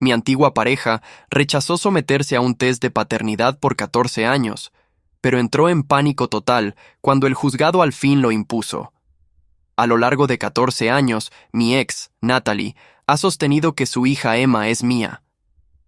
Mi antigua pareja rechazó someterse a un test de paternidad por 14 años, pero entró en pánico total cuando el juzgado al fin lo impuso. A lo largo de 14 años, mi ex, Natalie, ha sostenido que su hija Emma es mía.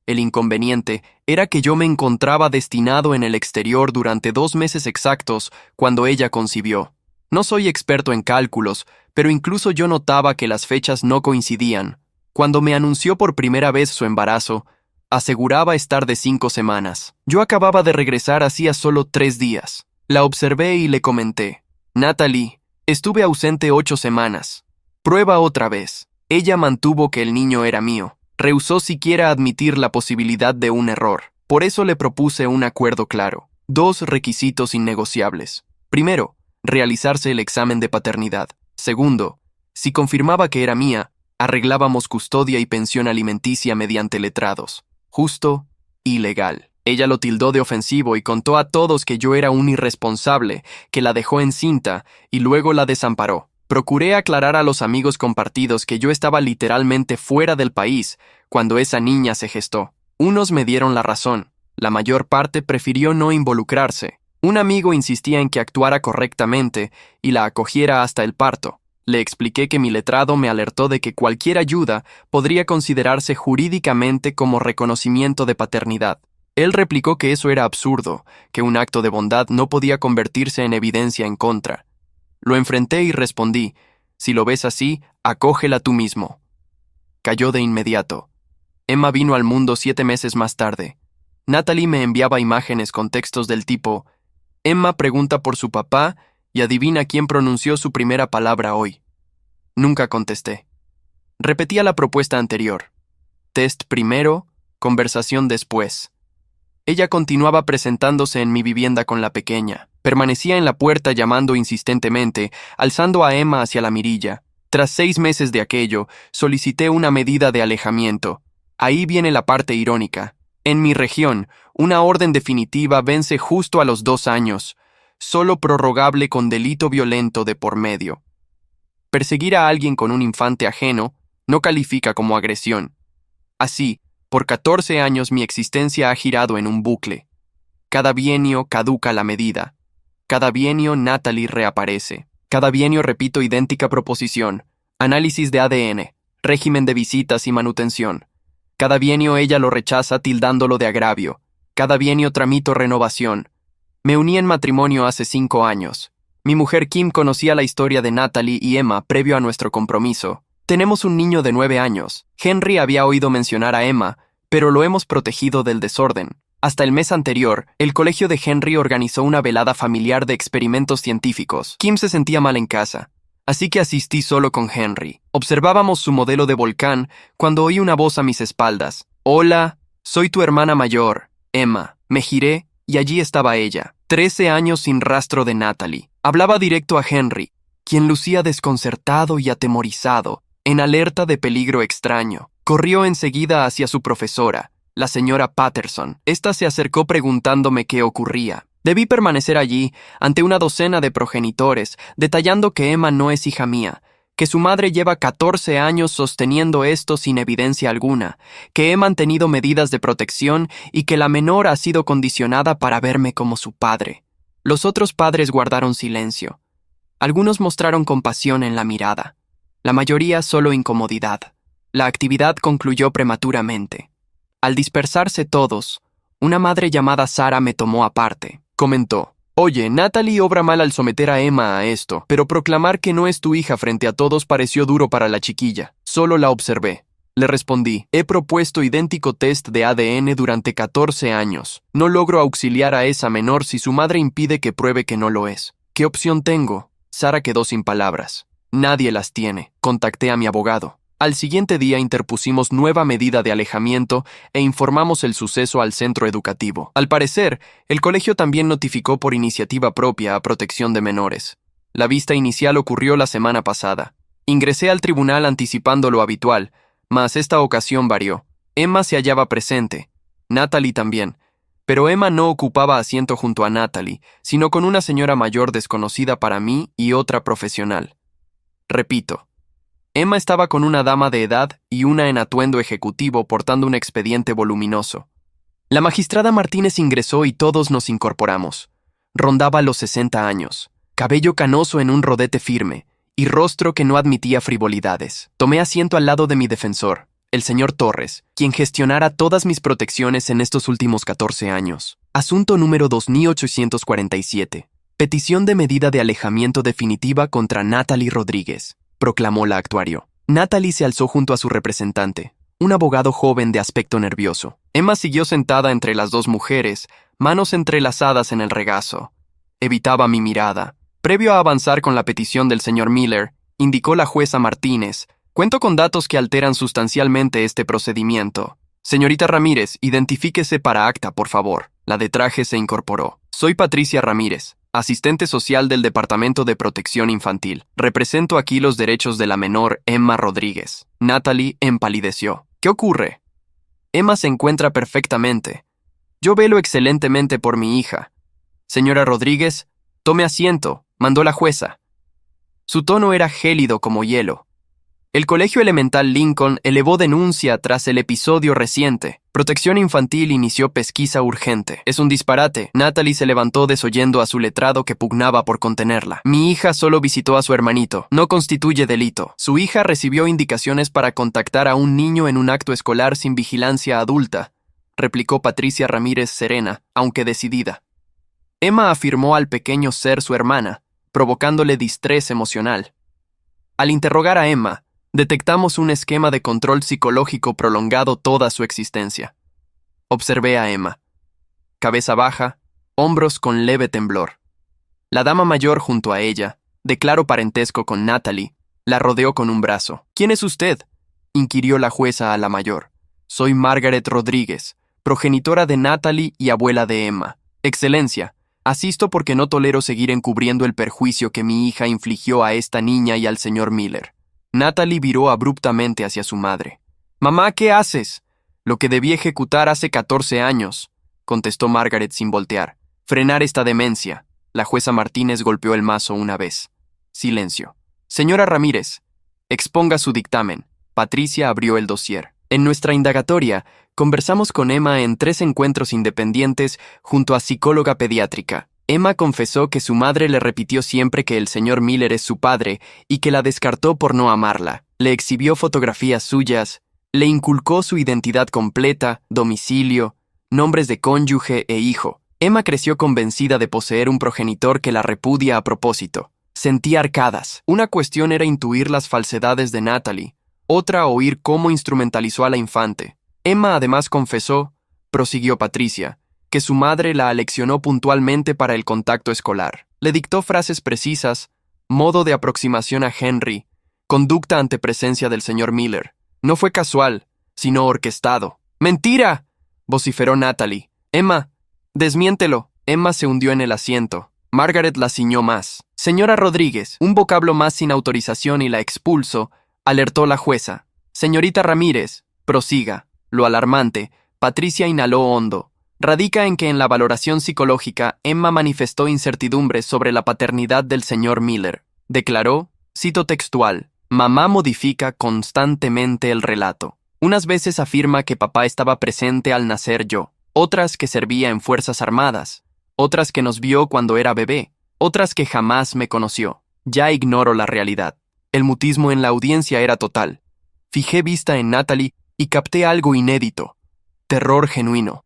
El inconveniente era que yo me encontraba destinado en el exterior durante 2 meses exactos cuando ella concibió. No soy experto en cálculos, pero incluso yo notaba que las fechas no coincidían. Cuando me anunció por primera vez su embarazo, aseguraba estar de 5 semanas. Yo acababa de regresar hacía solo 3 días. La observé y le comenté: Natalie, estuve ausente 8 semanas. Prueba otra vez. Ella mantuvo que el niño era mío. Rehusó siquiera admitir la posibilidad de un error. Por eso le propuse un acuerdo claro. 2 requisitos innegociables. Primero, realizarse el examen de paternidad. Segundo, si confirmaba que era mía, arreglábamos custodia y pensión alimenticia mediante letrados. Justo y legal. Ella lo tildó de ofensivo y contó a todos que yo era un irresponsable, que la dejó encinta y luego la desamparó. Procuré aclarar a los amigos compartidos que yo estaba literalmente fuera del país cuando esa niña se gestó. Unos me dieron la razón, la mayor parte prefirió no involucrarse. Un amigo insistía en que actuara correctamente y la acogiera hasta el parto. Le expliqué que mi letrado me alertó de que cualquier ayuda podría considerarse jurídicamente como reconocimiento de paternidad. Él replicó que eso era absurdo, que un acto de bondad no podía convertirse en evidencia en contra. Lo enfrenté y respondí: si lo ves así, acógela tú mismo. Cayó de inmediato. Emma vino al mundo 7 meses más tarde. Natalie me enviaba imágenes con textos del tipo: Emma pregunta por su papá y adivina quién pronunció su primera palabra hoy. Nunca contesté. Repetía la propuesta anterior. Test primero, conversación después. Ella continuaba presentándose en mi vivienda con la pequeña. Permanecía en la puerta llamando insistentemente, alzando a Emma hacia la mirilla. Tras 6 meses de aquello, solicité una medida de alejamiento. Ahí viene la parte irónica. En mi región, una orden definitiva vence justo a los 2 años, solo prorrogable con delito violento de por medio. Perseguir a alguien con un infante ajeno no califica como agresión. Así, por 14 años mi existencia ha girado en un bucle. Cada bienio caduca la medida. Cada bienio Natalie reaparece. Cada bienio repito idéntica proposición. Análisis de ADN, régimen de visitas y manutención. Cada bienio ella lo rechaza tildándolo de agravio. Cada bienio tramito renovación. Me uní en matrimonio hace 5 años. Mi mujer Kim conocía la historia de Natalie y Emma previo a nuestro compromiso. Tenemos un niño de 9 años. Henry había oído mencionar a Emma, pero lo hemos protegido del desorden. Hasta el mes anterior, el colegio de Henry organizó una velada familiar de experimentos científicos. Kim se sentía mal en casa, así que asistí solo con Henry. Observábamos su modelo de volcán cuando oí una voz a mis espaldas. «Hola, soy tu hermana mayor, Emma». Me giré y allí estaba ella, 13 años sin rastro de Natalie. Hablaba directo a Henry, quien lucía desconcertado y atemorizado, en alerta de peligro extraño. Corrió enseguida hacia su profesora, la señora Patterson. Esta se acercó preguntándome qué ocurría. Debí permanecer allí, ante una docena de progenitores, detallando que Emma no es hija mía, que su madre lleva 14 años sosteniendo esto sin evidencia alguna, que he mantenido medidas de protección y que la menor ha sido condicionada para verme como su padre. Los otros padres guardaron silencio. Algunos mostraron compasión en la mirada. La mayoría solo incomodidad. La actividad concluyó prematuramente. Al dispersarse todos, una madre llamada Sara me tomó aparte. Comentó: «Oye, Natalie obra mal al someter a Emma a esto, pero proclamar que no es tu hija frente a todos pareció duro para la chiquilla. Solo la observé». Le respondí: «He propuesto idéntico test de ADN durante 14 años. No logro auxiliar a esa menor si su madre impide que pruebe que no lo es. ¿Qué opción tengo?». Sara quedó sin palabras. «Nadie las tiene». Contacté a mi abogado. Al siguiente día interpusimos nueva medida de alejamiento e informamos el suceso al centro educativo. Al parecer, el colegio también notificó por iniciativa propia a Protección de Menores. La vista inicial ocurrió la semana pasada. Ingresé al tribunal anticipando lo habitual, mas esta ocasión varió. Emma se hallaba presente, Natalie también, pero Emma no ocupaba asiento junto a Natalie, sino con una señora mayor desconocida para mí y otra profesional. Repito, Emma estaba con una dama de edad y una en atuendo ejecutivo portando un expediente voluminoso. La magistrada Martínez ingresó y todos nos incorporamos. Rondaba los 60 años, cabello canoso en un rodete firme y rostro que no admitía frivolidades. Tomé asiento al lado de mi defensor, el señor Torres, quien gestionara todas mis protecciones en estos últimos 14 años. Asunto número 2847. Petición de medida de alejamiento definitiva contra Natalie Rodríguez, proclamó la actuario. Natalie se alzó junto a su representante, un abogado joven de aspecto nervioso. Emma siguió sentada entre las dos mujeres, manos entrelazadas en el regazo. Evitaba mi mirada. Previo a avanzar con la petición del señor Miller, indicó la jueza Martínez: cuento con datos que alteran sustancialmente este procedimiento. Señorita Ramírez, identifíquese para acta, por favor. La de traje se incorporó. Soy Patricia Ramírez, asistente social del Departamento de Protección Infantil. Represento aquí los derechos de la menor Emma Rodríguez. Natalie empalideció. ¿Qué ocurre? Emma se encuentra perfectamente. Yo velo excelentemente por mi hija. Señora Rodríguez, tome asiento, mandó la jueza. Su tono era gélido como hielo. El Colegio Elemental Lincoln elevó denuncia tras el episodio reciente. Protección Infantil inició pesquisa urgente. Es un disparate. Natalie se levantó desoyendo a su letrado que pugnaba por contenerla. Mi hija solo visitó a su hermanito. No constituye delito. Su hija recibió indicaciones para contactar a un niño en un acto escolar sin vigilancia adulta, replicó Patricia Ramírez serena, aunque decidida. Emma afirmó al pequeño ser su hermana, provocándole distrés emocional. Al interrogar a Emma, detectamos un esquema de control psicológico prolongado toda su existencia. Observé a Emma. Cabeza baja, hombros con leve temblor. La dama mayor junto a ella, de claro parentesco con Natalie, la rodeó con un brazo. ¿Quién es usted?, inquirió la jueza a la mayor. Soy Margaret Rodríguez, progenitora de Natalie y abuela de Emma. Excelencia, asisto porque no tolero seguir encubriendo el perjuicio que mi hija infligió a esta niña y al señor Miller. Natalie viró abruptamente hacia su madre. «Mamá, ¿qué haces?» «Lo que debí ejecutar hace 14 años», contestó Margaret sin voltear. «Frenar esta demencia». La jueza Martínez golpeó el mazo una vez. Silencio. «Señora Ramírez, exponga su dictamen». Patricia abrió el dossier. En nuestra indagatoria, conversamos con Emma en 3 encuentros independientes junto a psicóloga pediátrica. Emma confesó que su madre le repitió siempre que el señor Miller es su padre y que la descartó por no amarla. Le exhibió fotografías suyas, le inculcó su identidad completa, domicilio, nombres de cónyuge e hijo. Emma creció convencida de poseer un progenitor que la repudia a propósito. Sentía arcadas. Una cuestión era intuir las falsedades de Natalie, otra oír cómo instrumentalizó a la infante. Emma además confesó, prosiguió Patricia, que su madre la aleccionó puntualmente para el contacto escolar. Le dictó frases precisas, modo de aproximación a Henry, conducta ante presencia del señor Miller. No fue casual, sino orquestado. ¡Mentira!, vociferó Natalie. «Emma, desmiéntelo». Emma se hundió en el asiento. Margaret la ciñó más. «Señora Rodríguez, un vocablo más sin autorización y la expulso», alertó la jueza. «Señorita Ramírez, prosiga». Lo alarmante, Patricia inhaló hondo. Radica en que en la valoración psicológica, Emma manifestó incertidumbre sobre la paternidad del señor Miller. Declaró, cito textual, «Mamá modifica constantemente el relato. Unas veces afirma que papá estaba presente al nacer yo, otras que servía en Fuerzas Armadas, otras que nos vio cuando era bebé, otras que jamás me conoció. Ya ignoro la realidad». El mutismo en la audiencia era total. Fijé vista en Natalie y capté algo inédito. Terror genuino.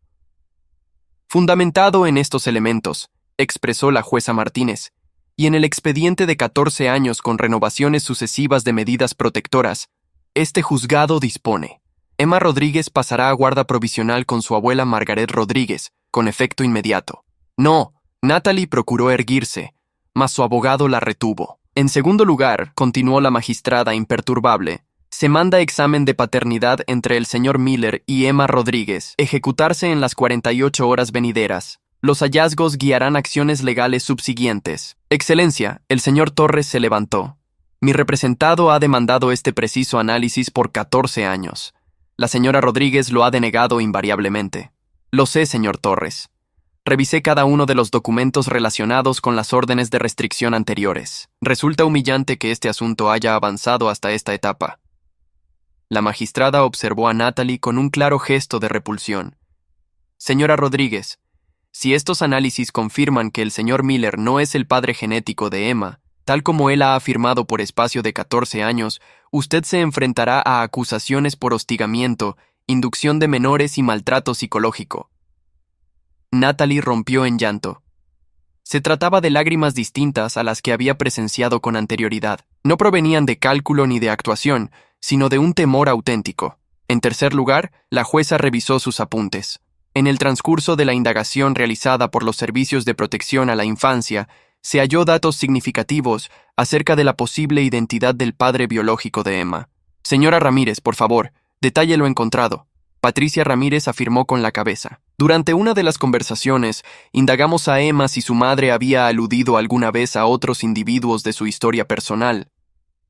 Fundamentado en estos elementos, expresó la jueza Martínez, y en el expediente de 14 años con renovaciones sucesivas de medidas protectoras, este juzgado dispone: Emma Rodríguez pasará a guarda provisional con su abuela Margaret Rodríguez, con efecto inmediato. No, Natalie procuró erguirse, mas su abogado la retuvo. En segundo lugar, continuó la magistrada imperturbable, se manda examen de paternidad entre el señor Miller y Emma Rodríguez, ejecutarse en las 48 horas venideras. Los hallazgos guiarán acciones legales subsiguientes. Excelencia, el señor Torres se levantó. Mi representado ha demandado este preciso análisis por 14 años. La señora Rodríguez lo ha denegado invariablemente. Lo sé, señor Torres. Revisé cada uno de los documentos relacionados con las órdenes de restricción anteriores. Resulta humillante que este asunto haya avanzado hasta esta etapa. La magistrada observó a Natalie con un claro gesto de repulsión. Señora Rodríguez, si estos análisis confirman que el señor Miller no es el padre genético de Emma, tal como él ha afirmado por espacio de 14 años, usted se enfrentará a acusaciones por hostigamiento, inducción de menores y maltrato psicológico. Natalie rompió en llanto. Se trataba de lágrimas distintas a las que había presenciado con anterioridad. No provenían de cálculo ni de actuación, sino de un temor auténtico. En tercer lugar, la jueza revisó sus apuntes. En el transcurso de la indagación realizada por los servicios de protección a la infancia, se halló datos significativos acerca de la posible identidad del padre biológico de Emma. Señora Ramírez, por favor, detalle lo encontrado. Patricia Ramírez afirmó con la cabeza. Durante una de las conversaciones, indagamos a Emma si su madre había aludido alguna vez a otros individuos de su historia personal.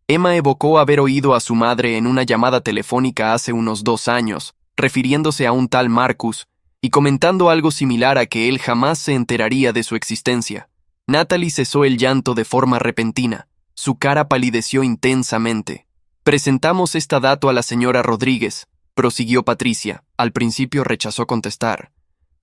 Emma evocó haber oído a su madre en una llamada telefónica hace unos 2 años, refiriéndose a un tal Marcus, y comentando algo similar a que él jamás se enteraría de su existencia. Natalie cesó el llanto de forma repentina. Su cara palideció intensamente. Presentamos esta dato a la señora Rodríguez, prosiguió Patricia. Al principio rechazó contestar,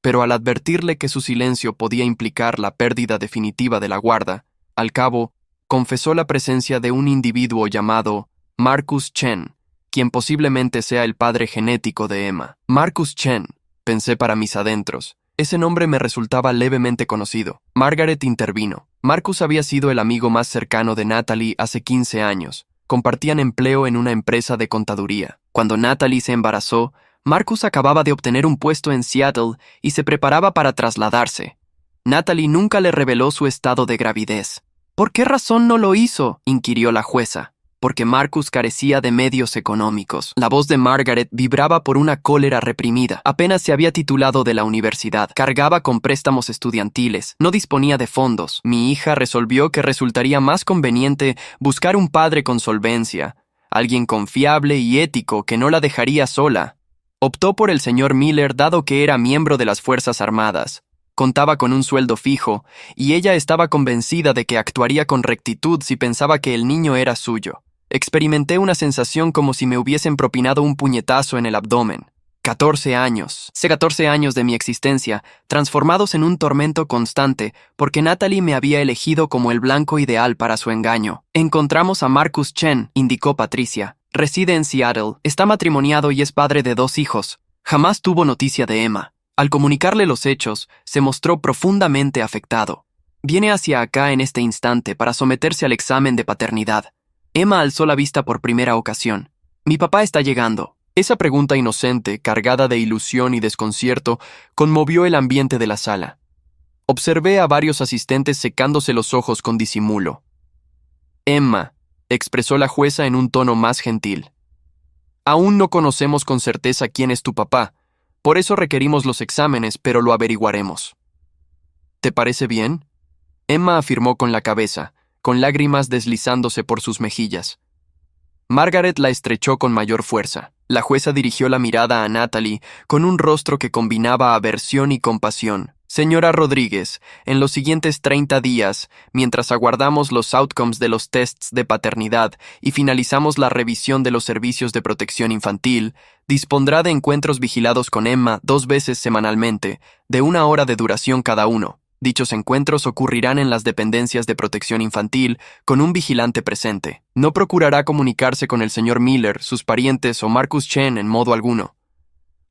pero al advertirle que su silencio podía implicar la pérdida definitiva de la guarda, al cabo, confesó la presencia de un individuo llamado Marcus Chen, quien posiblemente sea el padre genético de Emma. Marcus Chen, pensé para mis adentros. Ese nombre me resultaba levemente conocido. Margaret intervino. Marcus había sido el amigo más cercano de Natalie hace 15 años. Compartían empleo en una empresa de contaduría. Cuando Natalie se embarazó, Marcus acababa de obtener un puesto en Seattle y se preparaba para trasladarse. Natalie nunca le reveló su estado de gravidez. ¿Por qué razón no lo hizo?, inquirió la jueza. Porque Marcus carecía de medios económicos. La voz de Margaret vibraba por una cólera reprimida. Apenas se había titulado de la universidad. Cargaba con préstamos estudiantiles. No disponía de fondos. Mi hija resolvió que resultaría más conveniente buscar un padre con solvencia, alguien confiable y ético que no la dejaría sola. Optó por el señor Miller dado que era miembro de las Fuerzas Armadas. Contaba con un sueldo fijo, y ella estaba convencida de que actuaría con rectitud si pensaba que el niño era suyo. Experimenté una sensación como si me hubiesen propinado un puñetazo en el abdomen. 14 años. Sé 14 años de mi existencia, transformados en un tormento constante, porque Natalie me había elegido como el blanco ideal para su engaño. Encontramos a Marcus Chen, indicó Patricia. Reside en Seattle, está matrimoniado y es padre de 2 hijos. Jamás tuvo noticia de Emma. Al comunicarle los hechos, se mostró profundamente afectado. Viene hacia acá en este instante para someterse al examen de paternidad. Emma alzó la vista por primera ocasión. «Mi papá está llegando». Esa pregunta inocente, cargada de ilusión y desconcierto, conmovió el ambiente de la sala. Observé a varios asistentes secándose los ojos con disimulo. «Emma», expresó la jueza en un tono más gentil. «Aún no conocemos con certeza quién es tu papá. Por eso requerimos los exámenes, pero lo averiguaremos». «¿Te parece bien?», Emma afirmó con la cabeza, con lágrimas deslizándose por sus mejillas. Margaret la estrechó con mayor fuerza. La jueza dirigió la mirada a Natalie con un rostro que combinaba aversión y compasión. «Señora Rodríguez, en los siguientes 30 días, mientras aguardamos los outcomes de los tests de paternidad y finalizamos la revisión de los servicios de protección infantil, dispondrá de encuentros vigilados con Emma 2 veces semanalmente, de 1 hora de duración cada uno. Dichos encuentros ocurrirán en las dependencias de protección infantil con un vigilante presente. No procurará comunicarse con el señor Miller, sus parientes o Marcus Chen en modo alguno.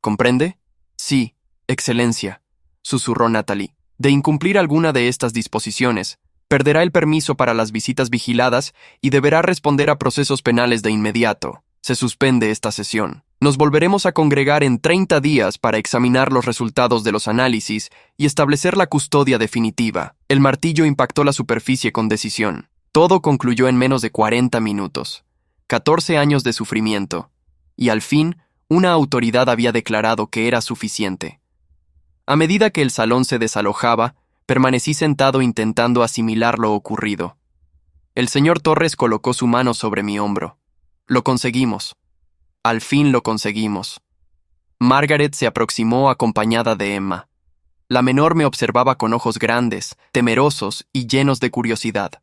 ¿Comprende?» «Sí, Excelencia», susurró Natalie. «De incumplir alguna de estas disposiciones, perderá el permiso para las visitas vigiladas y deberá responder a procesos penales de inmediato. Se suspende esta sesión. Nos volveremos a congregar en 30 días para examinar los resultados de los análisis y establecer la custodia definitiva». El martillo impactó la superficie con decisión. Todo concluyó en menos de 40 minutos. 14 años de sufrimiento. Y al fin, una autoridad había declarado que era suficiente. A medida que el salón se desalojaba, permanecí sentado intentando asimilar lo ocurrido. El señor Torres colocó su mano sobre mi hombro. «Lo conseguimos. Al fin lo conseguimos». Margaret se aproximó acompañada de Emma. La menor me observaba con ojos grandes, temerosos y llenos de curiosidad.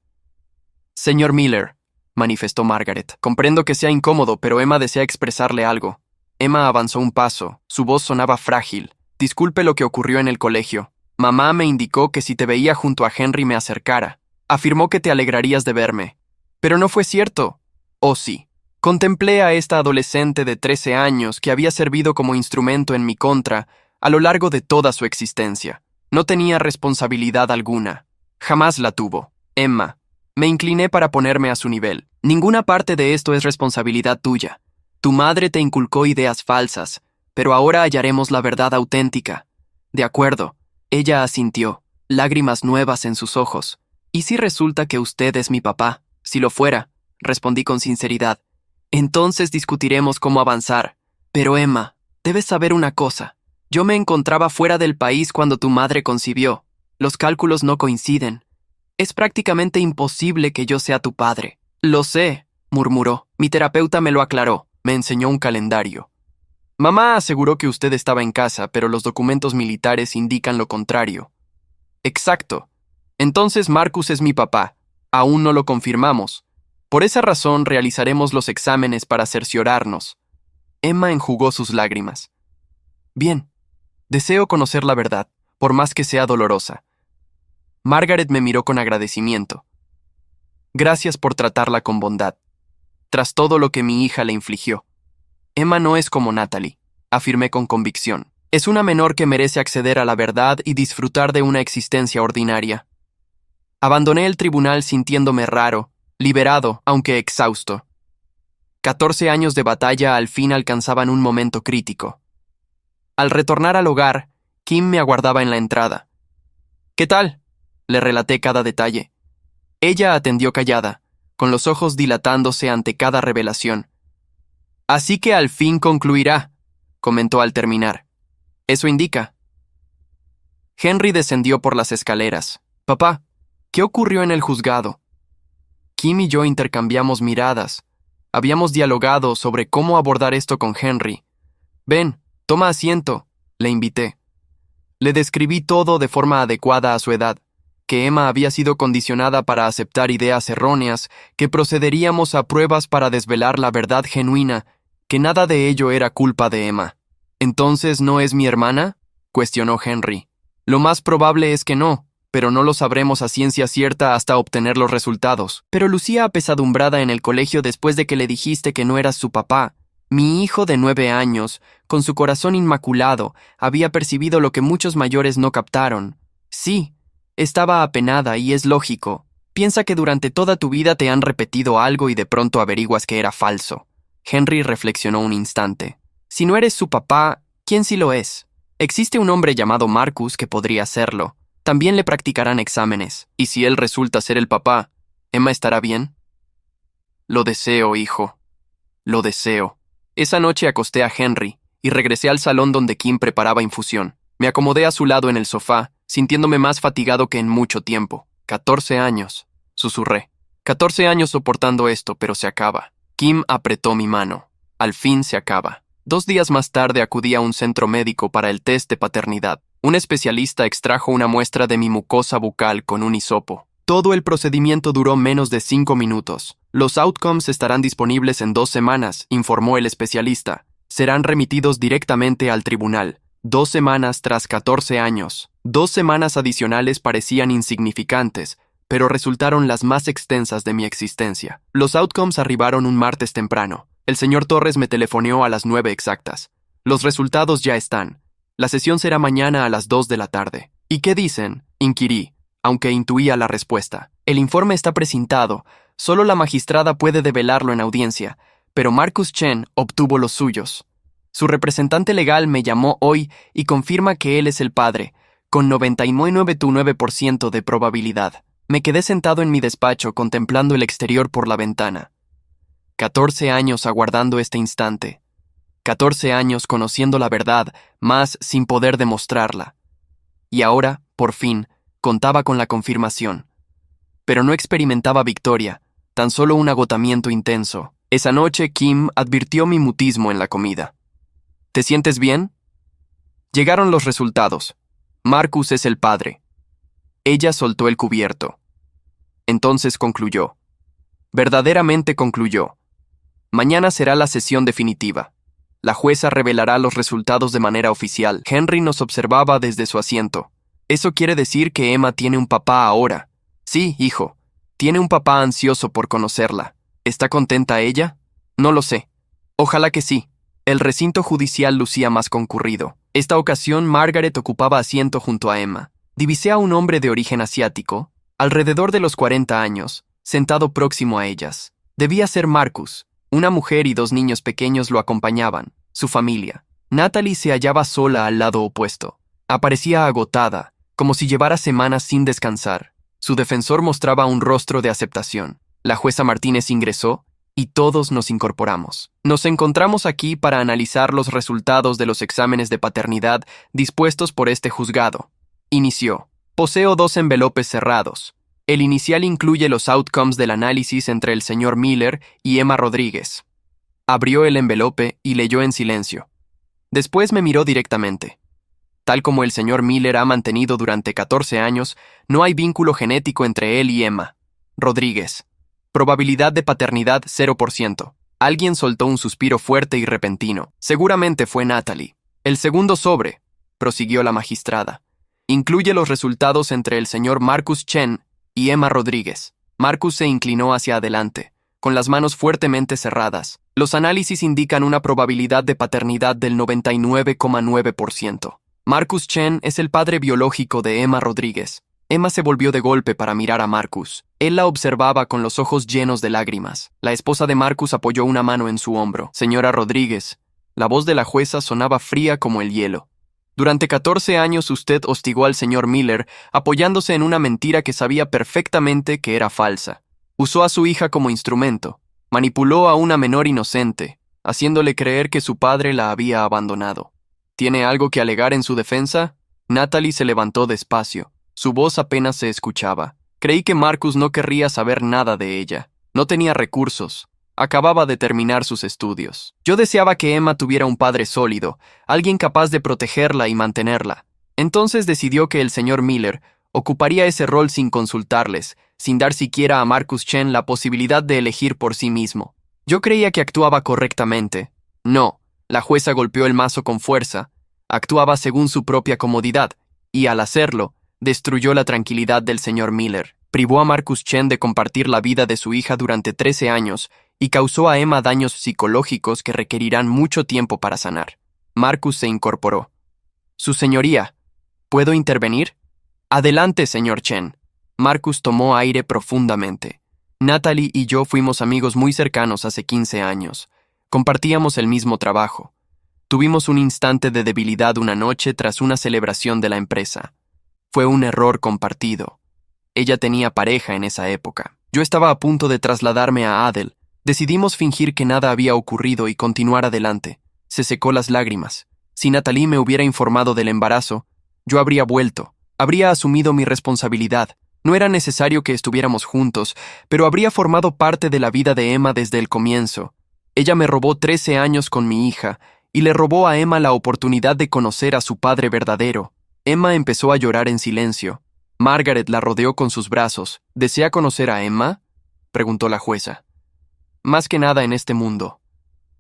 Señor Miller, manifestó Margaret, comprendo que sea incómodo, pero Emma desea expresarle algo. Emma avanzó un paso, su voz sonaba frágil. Disculpe lo que ocurrió en el colegio. Mamá me indicó que si te veía junto a Henry me acercara. Afirmó que te alegrarías de verme. Pero no fue cierto. Oh, sí. Contemplé a esta adolescente de 13 años que había servido como instrumento en mi contra a lo largo de toda su existencia. No tenía responsabilidad alguna. Jamás la tuvo. Emma. Me incliné para ponerme a su nivel. Ninguna parte de esto es responsabilidad tuya. Tu madre te inculcó ideas falsas, pero ahora hallaremos la verdad auténtica. De acuerdo. Ella asintió, lágrimas nuevas en sus ojos. ¿Y si resulta que usted es mi papá? Si lo fuera, respondí con sinceridad. Entonces discutiremos cómo avanzar. Pero Emma, debes saber una cosa. Yo me encontraba fuera del país cuando tu madre concibió. Los cálculos no coinciden. Es prácticamente imposible que yo sea tu padre. Lo sé, murmuró. Mi terapeuta me lo aclaró. Me enseñó un calendario. Mamá aseguró que usted estaba en casa, pero los documentos militares indican lo contrario. Exacto. Entonces Marcus es mi papá. Aún no lo confirmamos. Por esa razón realizaremos los exámenes para cerciorarnos. Emma enjugó sus lágrimas. Bien. Deseo conocer la verdad, por más que sea dolorosa. Margaret me miró con agradecimiento. Gracias por tratarla con bondad. Tras todo lo que mi hija le infligió. Emma no es como Natalie, afirmé con convicción. Es una menor que merece acceder a la verdad y disfrutar de una existencia ordinaria. Abandoné el tribunal sintiéndome raro, liberado, aunque exhausto. 14 años de batalla al fin alcanzaban un momento crítico. Al retornar al hogar, Kim me aguardaba en la entrada. ¿Qué tal?, le relaté cada detalle. Ella atendió callada, con los ojos dilatándose ante cada revelación. Así que al fin concluirá, comentó al terminar. Eso indica. Henry descendió por las escaleras. Papá, ¿qué ocurrió en el juzgado? Kim y yo intercambiamos miradas. Habíamos dialogado sobre cómo abordar esto con Henry. Ven, toma asiento, le invité. Le describí todo de forma adecuada a su edad, que Emma había sido condicionada para aceptar ideas erróneas, que procederíamos a pruebas para desvelar la verdad genuina, que nada de ello era culpa de Emma. ¿Entonces no es mi hermana?, cuestionó Henry. Lo más probable es que no, pero no lo sabremos a ciencia cierta hasta obtener los resultados. Pero lucía apesadumbrada en el colegio después de que le dijiste que no eras su papá. Mi hijo de 9 años, con su corazón inmaculado, había percibido lo que muchos mayores no captaron. Sí, estaba apenada y es lógico. Piensa que durante toda tu vida te han repetido algo y de pronto averiguas que era falso. Henry reflexionó un instante. Si no eres su papá, ¿quién sí lo es? Existe un hombre llamado Marcus que podría serlo. También le practicarán exámenes. Y si él resulta ser el papá, ¿Emma estará bien? Lo deseo, hijo. Lo deseo. Esa noche acosté a Henry y regresé al salón donde Kim preparaba infusión. Me acomodé a su lado en el sofá, sintiéndome más fatigado que en mucho tiempo. 14 años, susurré. 14 años soportando esto, pero se acaba. Kim apretó mi mano. Al fin se acaba. 2 días más tarde acudí a un centro médico para el test de paternidad. Un especialista extrajo una muestra de mi mucosa bucal con un hisopo. Todo el procedimiento duró menos de 5 minutos. Los outcomes estarán disponibles en 2 semanas, informó el especialista. Serán remitidos directamente al tribunal. 2 semanas tras 14 años. 2 semanas adicionales parecían insignificantes, pero resultaron las más extensas de mi existencia. Los outcomes arribaron un martes temprano. El señor Torres me telefoneó a las 9 exactas. Los resultados ya están. La sesión será mañana a las 2 de la tarde. ¿Y qué dicen?, inquirí, aunque intuía la respuesta. El informe está precintado. Solo la magistrada puede develarlo en audiencia, pero Marcus Chen obtuvo los suyos. Su representante legal me llamó hoy y confirma que él es el padre, con 99,9% de probabilidad. Me quedé sentado en mi despacho contemplando el exterior por la ventana. 14 años aguardando este instante. 14 años conociendo la verdad, más sin poder demostrarla. Y ahora, por fin, contaba con la confirmación. Pero no experimentaba victoria, tan solo un agotamiento intenso. Esa noche Kim advirtió mi mutismo en la comida. ¿Te sientes bien? Llegaron los resultados. Marcus es el padre. Ella soltó el cubierto. Entonces concluyó. Verdaderamente concluyó. Mañana será la sesión definitiva. La jueza revelará los resultados de manera oficial. Henry nos observaba desde su asiento. Eso quiere decir que Emma tiene un papá ahora. Sí, hijo. Tiene un papá ansioso por conocerla. ¿Está contenta ella? No lo sé. Ojalá que sí. El recinto judicial lucía más concurrido. Esta ocasión Margaret ocupaba asiento junto a Emma. Divisé a un hombre de origen asiático, alrededor de los 40 años, sentado próximo a ellas. Debía ser Marcus. Una mujer y 2 niños pequeños lo acompañaban, su familia. Natalie se hallaba sola al lado opuesto. Aparecía agotada, como si llevara semanas sin descansar. Su defensor mostraba un rostro de aceptación. La jueza Martínez ingresó y todos nos incorporamos. Nos encontramos aquí para analizar los resultados de los exámenes de paternidad dispuestos por este juzgado. Inició. Poseo 2 envelopes cerrados. El inicial incluye los outcomes del análisis entre el señor Miller y Emma Rodríguez. Abrió el envelope y leyó en silencio. Después me miró directamente. Tal como el señor Miller ha mantenido durante 14 años, no hay vínculo genético entre él y Emma Rodríguez. Probabilidad de paternidad 0%. Alguien soltó un suspiro fuerte y repentino. Seguramente fue Natalie. El segundo sobre, prosiguió la magistrada, incluye los resultados entre el señor Marcus Chen y Emma Rodríguez. Marcus se inclinó hacia adelante, con las manos fuertemente cerradas. Los análisis indican una probabilidad de paternidad del 99,9%. Marcus Chen es el padre biológico de Emma Rodríguez. Emma se volvió de golpe para mirar a Marcus. Él la observaba con los ojos llenos de lágrimas. La esposa de Marcus apoyó una mano en su hombro. Señora Rodríguez, la voz de la jueza sonaba fría como el hielo. Durante 14 años usted hostigó al señor Miller apoyándose en una mentira que sabía perfectamente que era falsa. Usó a su hija como instrumento. Manipuló a una menor inocente, haciéndole creer que su padre la había abandonado. ¿Tiene algo que alegar en su defensa? Natalie se levantó despacio. Su voz apenas se escuchaba. Creí que Marcus no querría saber nada de ella. No tenía recursos. Acababa de terminar sus estudios. Yo deseaba que Emma tuviera un padre sólido, alguien capaz de protegerla y mantenerla. Entonces decidió que el señor Miller ocuparía ese rol sin consultarles, sin dar siquiera a Marcus Chen la posibilidad de elegir por sí mismo. Yo creía que actuaba correctamente. No, la jueza golpeó el mazo con fuerza. Actuaba según su propia comodidad, y al hacerlo, destruyó la tranquilidad del señor Miller. Privó a Marcus Chen de compartir la vida de su hija durante 13 años y causó a Emma daños psicológicos que requerirán mucho tiempo para sanar. Marcus se incorporó. Su señoría, ¿puedo intervenir? Adelante, señor Chen. Marcus tomó aire profundamente. Natalie y yo fuimos amigos muy cercanos hace 15 años. Compartíamos el mismo trabajo. Tuvimos un instante de debilidad una noche tras una celebración de la empresa. Fue un error compartido. Ella tenía pareja en esa época. Yo estaba a punto de trasladarme a Adel. Decidimos fingir que nada había ocurrido y continuar adelante. Se secó las lágrimas. Si Natalie me hubiera informado del embarazo, yo habría vuelto. Habría asumido mi responsabilidad. No era necesario que estuviéramos juntos, pero habría formado parte de la vida de Emma desde el comienzo. Ella me robó 13 años con mi hija y le robó a Emma la oportunidad de conocer a su padre verdadero. Emma empezó a llorar en silencio. Margaret la rodeó con sus brazos. ¿Desea conocer a Emma?, preguntó la jueza. Más que nada en este mundo.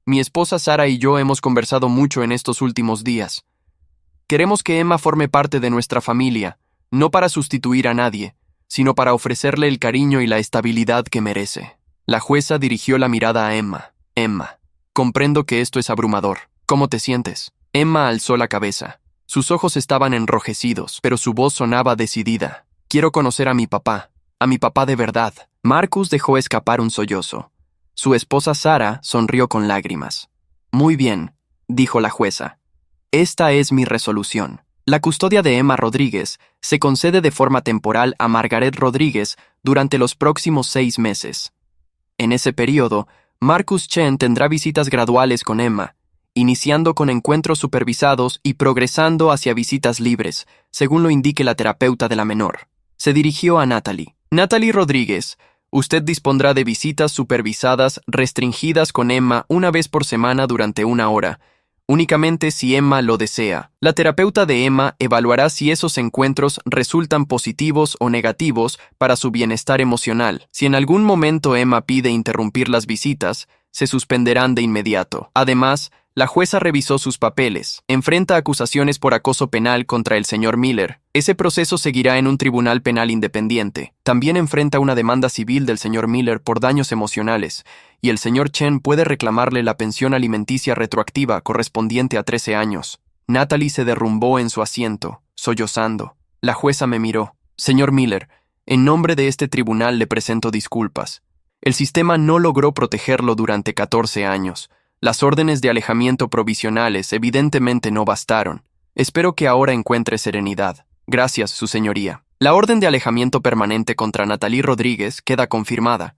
Mi esposa Sara y yo hemos conversado mucho en estos últimos días. Queremos que Emma forme parte de nuestra familia, no para sustituir a nadie, sino para ofrecerle el cariño y la estabilidad que merece. La jueza dirigió la mirada a Emma. Emma, comprendo que esto es abrumador. ¿Cómo te sientes? Emma alzó la cabeza. Sus ojos estaban enrojecidos, pero su voz sonaba decidida. Quiero conocer a mi papá de verdad. Marcus dejó escapar un sollozo. Su esposa Sara sonrió con lágrimas. Muy bien, dijo la jueza. Esta es mi resolución. La custodia de Emma Rodríguez se concede de forma temporal a Margaret Rodríguez durante los próximos 6 meses. En ese periodo, Marcus Chen tendrá visitas graduales con Emma, iniciando con encuentros supervisados y progresando hacia visitas libres, según lo indique la terapeuta de la menor. Se dirigió a Natalie. Natalie Rodríguez, usted dispondrá de visitas supervisadas restringidas con Emma una vez por semana durante 1 hora, únicamente si Emma lo desea. La terapeuta de Emma evaluará si esos encuentros resultan positivos o negativos para su bienestar emocional. Si en algún momento Emma pide interrumpir las visitas, se suspenderán de inmediato. Además, la jueza revisó sus papeles. Enfrenta acusaciones por acoso penal contra el señor Miller. Ese proceso seguirá en un tribunal penal independiente. También enfrenta una demanda civil del señor Miller por daños emocionales, y el señor Chen puede reclamarle la pensión alimenticia retroactiva correspondiente a 13 años. Natalie se derrumbó en su asiento, sollozando. La jueza me miró. Señor Miller, en nombre de este tribunal le presento disculpas. El sistema no logró protegerlo durante 14 años. Las órdenes de alejamiento provisionales evidentemente no bastaron. Espero que ahora encuentre serenidad. Gracias, su señoría. La orden de alejamiento permanente contra Natalie Rodríguez queda confirmada.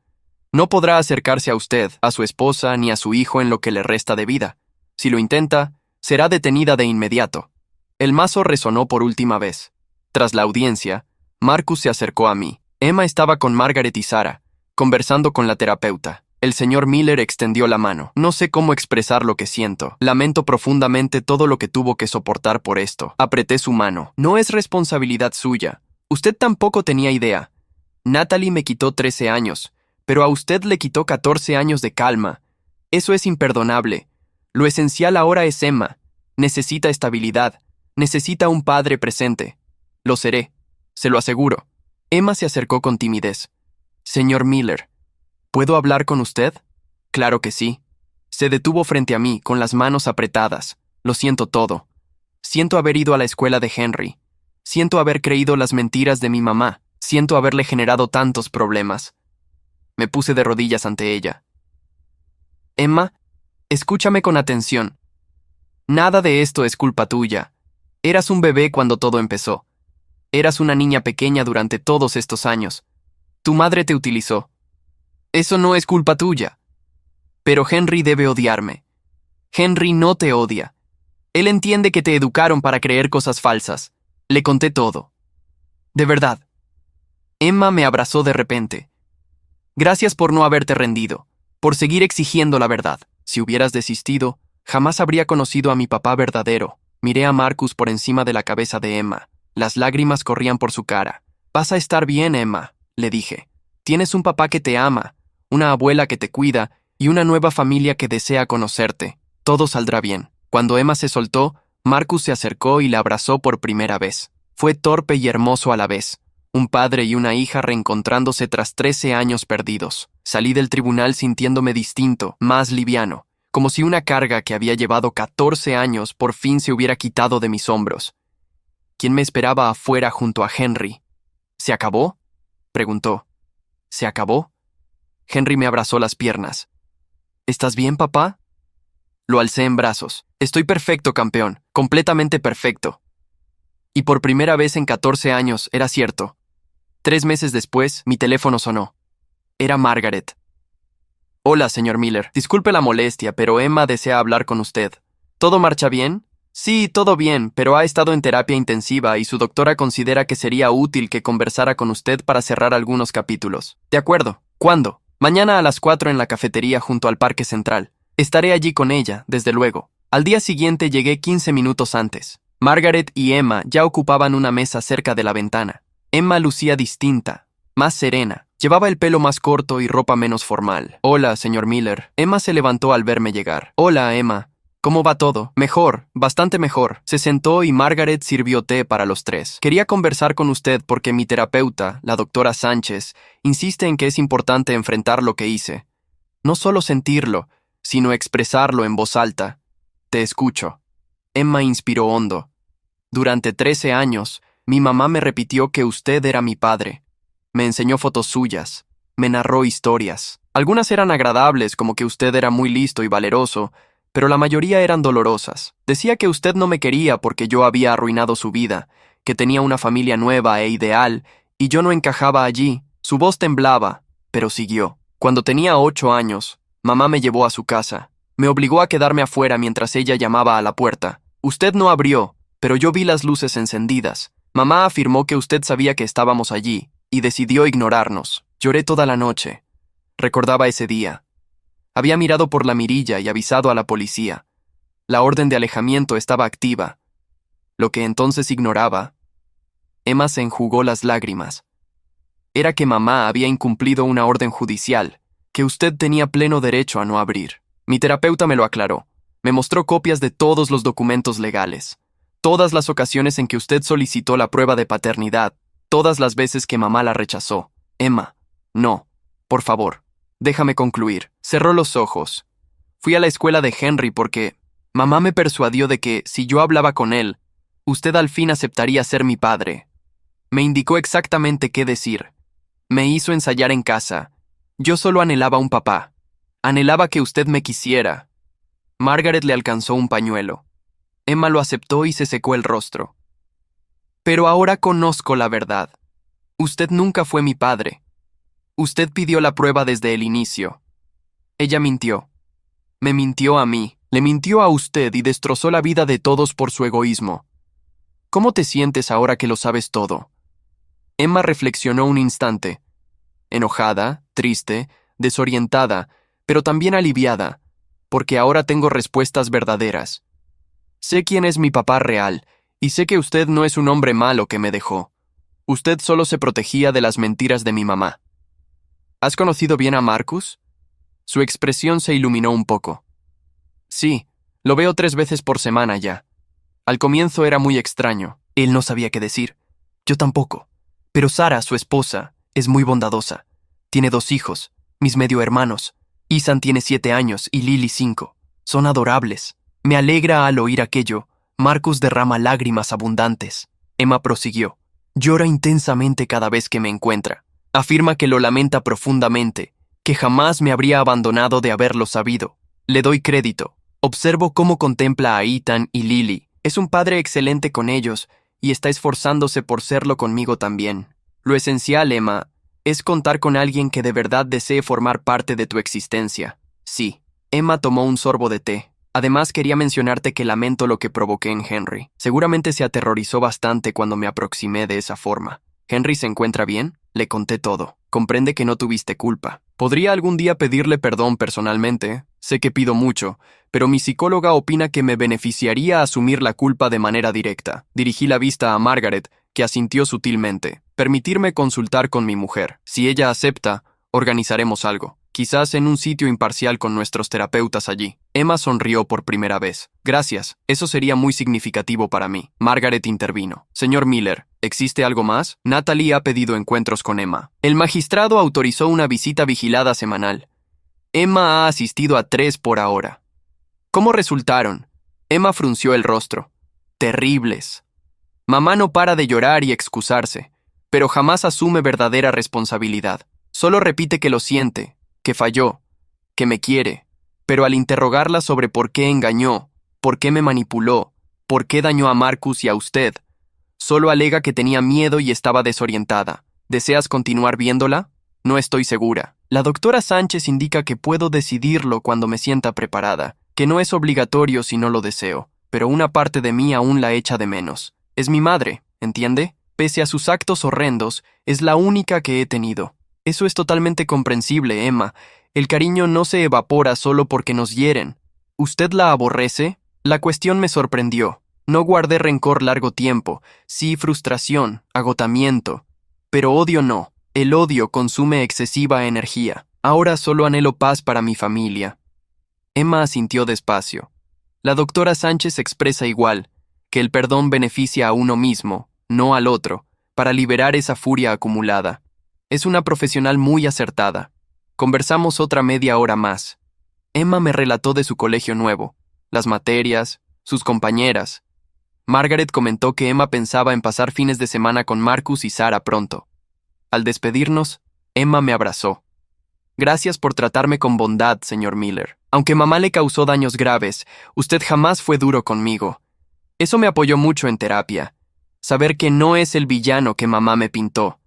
No podrá acercarse a usted, a su esposa ni a su hijo en lo que le resta de vida. Si lo intenta, será detenida de inmediato. El mazo resonó por última vez. Tras la audiencia, Marcus se acercó a mí. Emma estaba con Margaret y Sarah, conversando con la terapeuta. El señor Miller extendió la mano. No sé cómo expresar lo que siento. Lamento profundamente todo lo que tuvo que soportar por esto. Apreté su mano. No es responsabilidad suya. Usted tampoco tenía idea. Natalie me quitó 13 años, pero a usted le quitó 14 años de calma. Eso es imperdonable. Lo esencial ahora es Emma. Necesita estabilidad. Necesita un padre presente. Lo seré. Se lo aseguro. Emma se acercó con timidez. Señor Miller, ¿puedo hablar con usted? Claro que sí. Se detuvo frente a mí, con las manos apretadas. Lo siento todo. Siento haber ido a la escuela de Henry. Siento haber creído las mentiras de mi mamá. Siento haberle generado tantos problemas. Me puse de rodillas ante ella. Emma, escúchame con atención. Nada de esto es culpa tuya. Eras un bebé cuando todo empezó. Eras una niña pequeña durante todos estos años. Tu madre te utilizó. Eso no es culpa tuya. Pero Henry debe odiarme. Henry no te odia. Él entiende que te educaron para creer cosas falsas. Le conté todo. De verdad. Emma me abrazó de repente. Gracias por no haberte rendido, por seguir exigiendo la verdad. Si hubieras desistido, jamás habría conocido a mi papá verdadero. Miré a Marcus por encima de la cabeza de Emma. Las lágrimas corrían por su cara. Vas a estar bien, Emma, le dije. Tienes un papá que te ama, una abuela que te cuida y una nueva familia que desea conocerte. Todo saldrá bien. Cuando Emma se soltó, Marcus se acercó y la abrazó por primera vez. Fue torpe y hermoso a la vez. Un padre y una hija reencontrándose tras 13 años perdidos. Salí del tribunal sintiéndome distinto, más liviano, como si una carga que había llevado 14 años por fin se hubiera quitado de mis hombros. ¿Quién me esperaba afuera junto a Henry? ¿Se acabó?, preguntó. ¿Se acabó? Henry me abrazó las piernas. ¿Estás bien, papá? Lo alcé en brazos. Estoy perfecto, campeón, completamente perfecto. Y por primera vez en 14 años, era cierto. 3 meses después, mi teléfono sonó. Era Margaret. Hola, señor Miller. Disculpe la molestia, pero Emma desea hablar con usted. ¿Todo marcha bien? Sí, todo bien, pero ha estado en terapia intensiva y su doctora considera que sería útil que conversara con usted para cerrar algunos capítulos. De acuerdo. ¿Cuándo? Mañana a las 4 en la cafetería junto al Parque Central. Estaré allí con ella, desde luego. Al día siguiente llegué 15 minutos antes. Margaret y Emma ya ocupaban una mesa cerca de la ventana. Emma lucía distinta, más serena. Llevaba el pelo más corto y ropa menos formal. Hola, señor Miller. Emma se levantó al verme llegar. Hola, Emma. ¿Cómo va todo? Mejor, bastante mejor. Se sentó y Margaret sirvió té para los tres. Quería conversar con usted porque mi terapeuta, la doctora Sánchez, insiste en que es importante enfrentar lo que hice. No solo sentirlo, sino expresarlo en voz alta. Te escucho. Emma inspiró hondo. Durante 13 años, mi mamá me repitió que usted era mi padre. Me enseñó fotos suyas. Me narró historias. Algunas eran agradables, como que usted era muy listo y valeroso, pero la mayoría eran dolorosas. Decía que usted no me quería porque yo había arruinado su vida, que tenía una familia nueva e ideal, y yo no encajaba allí. Su voz temblaba, pero siguió. Cuando tenía 8 años, mamá me llevó a su casa. Me obligó a quedarme afuera mientras ella llamaba a la puerta. Usted no abrió, pero yo vi las luces encendidas. Mamá afirmó que usted sabía que estábamos allí, y decidió ignorarnos. Lloré toda la noche. Recordaba ese día. Había mirado por la mirilla y avisado a la policía. La orden de alejamiento estaba activa. Lo que entonces ignoraba. Emma se enjugó las lágrimas. Era que mamá había incumplido una orden judicial, que usted tenía pleno derecho a no abrir. Mi terapeuta me lo aclaró. Me mostró copias de todos los documentos legales. Todas las ocasiones en que usted solicitó la prueba de paternidad, todas las veces que mamá la rechazó. Emma, no, por favor, déjame concluir. Cerró los ojos. Fui a la escuela de Henry porque mamá me persuadió de que, si yo hablaba con él, usted al fin aceptaría ser mi padre. Me indicó exactamente qué decir. Me hizo ensayar en casa. Yo solo anhelaba un papá. Anhelaba que usted me quisiera. Margaret le alcanzó un pañuelo. Emma lo aceptó y se secó el rostro. Pero ahora conozco la verdad. Usted nunca fue mi padre. Usted pidió la prueba desde el inicio. Ella mintió. Me mintió a mí, le mintió a usted y destrozó la vida de todos por su egoísmo. ¿Cómo te sientes ahora que lo sabes todo? Emma reflexionó un instante. Enojada, triste, desorientada, pero también aliviada, porque ahora tengo respuestas verdaderas. Sé quién es mi papá real, y sé que usted no es un hombre malo que me dejó. Usted solo se protegía de las mentiras de mi mamá. ¿Has conocido bien a Marcus? Su expresión se iluminó un poco. Sí, lo veo 3 veces por semana ya. Al comienzo era muy extraño. Él no sabía qué decir. Yo tampoco. Pero Sara, su esposa, es muy bondadosa. Tiene 2 hijos, mis medio hermanos. Ethan tiene 7 años y Lily 5. Son adorables. Me alegra al oír aquello. Marcus derrama lágrimas abundantes. Emma prosiguió. Llora intensamente cada vez que me encuentra. Afirma que lo lamenta profundamente, que jamás me habría abandonado de haberlo sabido. Le doy crédito. Observo cómo contempla a Ethan y Lily. Es un padre excelente con ellos y está esforzándose por serlo conmigo también. Lo esencial, Emma, es contar con alguien que de verdad desee formar parte de tu existencia. Sí. Emma tomó un sorbo de té. Además, quería mencionarte que lamento lo que provoqué en Henry. Seguramente se aterrorizó bastante cuando me aproximé de esa forma. ¿Henry se encuentra bien? Le conté todo. Comprende que no tuviste culpa. Podría algún día pedirle perdón personalmente. Sé que pido mucho, pero mi psicóloga opina que me beneficiaría asumir la culpa de manera directa. Dirigí la vista a Margaret, que asintió sutilmente. Permitirme consultar con mi mujer. Si ella acepta, organizaremos algo. Quizás en un sitio imparcial con nuestros terapeutas allí. Emma sonrió por primera vez. Gracias, eso sería muy significativo para mí. Margaret intervino. Señor Miller, ¿existe algo más? Natalie ha pedido encuentros con Emma. El magistrado autorizó una visita vigilada semanal. Emma ha asistido a 3 por ahora. ¿Cómo resultaron? Emma frunció el rostro. Terribles. Mamá no para de llorar y excusarse, pero jamás asume verdadera responsabilidad. Solo repite que lo siente, que falló, que me quiere, pero al interrogarla sobre por qué engañó, por qué me manipuló, por qué dañó a Marcus y a usted, solo alega que tenía miedo y estaba desorientada. ¿Deseas continuar viéndola? No estoy segura. La doctora Sánchez indica que puedo decidirlo cuando me sienta preparada, que no es obligatorio si no lo deseo, pero una parte de mí aún la echa de menos. Es mi madre, ¿entiende? Pese a sus actos horrendos, es la única que he tenido. Eso es totalmente comprensible, Emma. El cariño no se evapora solo porque nos hieren. ¿Usted la aborrece? La cuestión me sorprendió. No guardé rencor largo tiempo, sí frustración, agotamiento. Pero odio no. El odio consume excesiva energía. Ahora solo anhelo paz para mi familia. Emma asintió despacio. La doctora Sánchez expresa igual, que el perdón beneficia a uno mismo, no al otro, para liberar esa furia acumulada. Es una profesional muy acertada. Conversamos otra media hora más. Emma me relató de su colegio nuevo, las materias, sus compañeras. Margaret comentó que Emma pensaba en pasar fines de semana con Marcus y Sara pronto. Al despedirnos, Emma me abrazó. Gracias por tratarme con bondad, señor Miller. Aunque mamá le causó daños graves, usted jamás fue duro conmigo. Eso me apoyó mucho en terapia. Saber que no es el villano que mamá me pintó.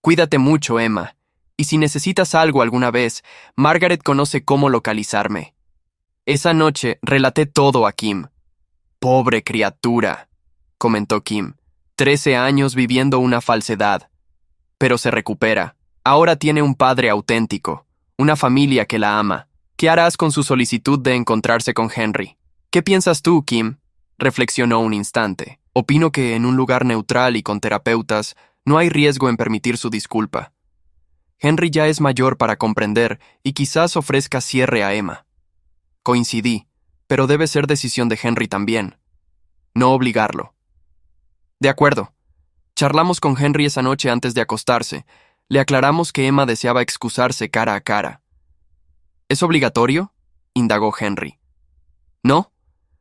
Cuídate mucho, Emma. Y si necesitas algo alguna vez, Margaret conoce cómo localizarme. Esa noche relaté todo a Kim. Pobre criatura, comentó Kim. 13 años viviendo una falsedad. Pero se recupera. Ahora tiene un padre auténtico, una familia que la ama. ¿Qué harás con su solicitud de encontrarse con Henry? ¿Qué piensas tú, Kim? Reflexionó un instante. Opino que en un lugar neutral y con terapeutas no hay riesgo en permitir su disculpa. Henry ya es mayor para comprender y quizás ofrezca cierre a Emma. Coincidí, pero debe ser decisión de Henry también. No obligarlo. De acuerdo. Charlamos con Henry esa noche antes de acostarse. Le aclaramos que Emma deseaba excusarse cara a cara. ¿Es obligatorio?, indagó Henry. No,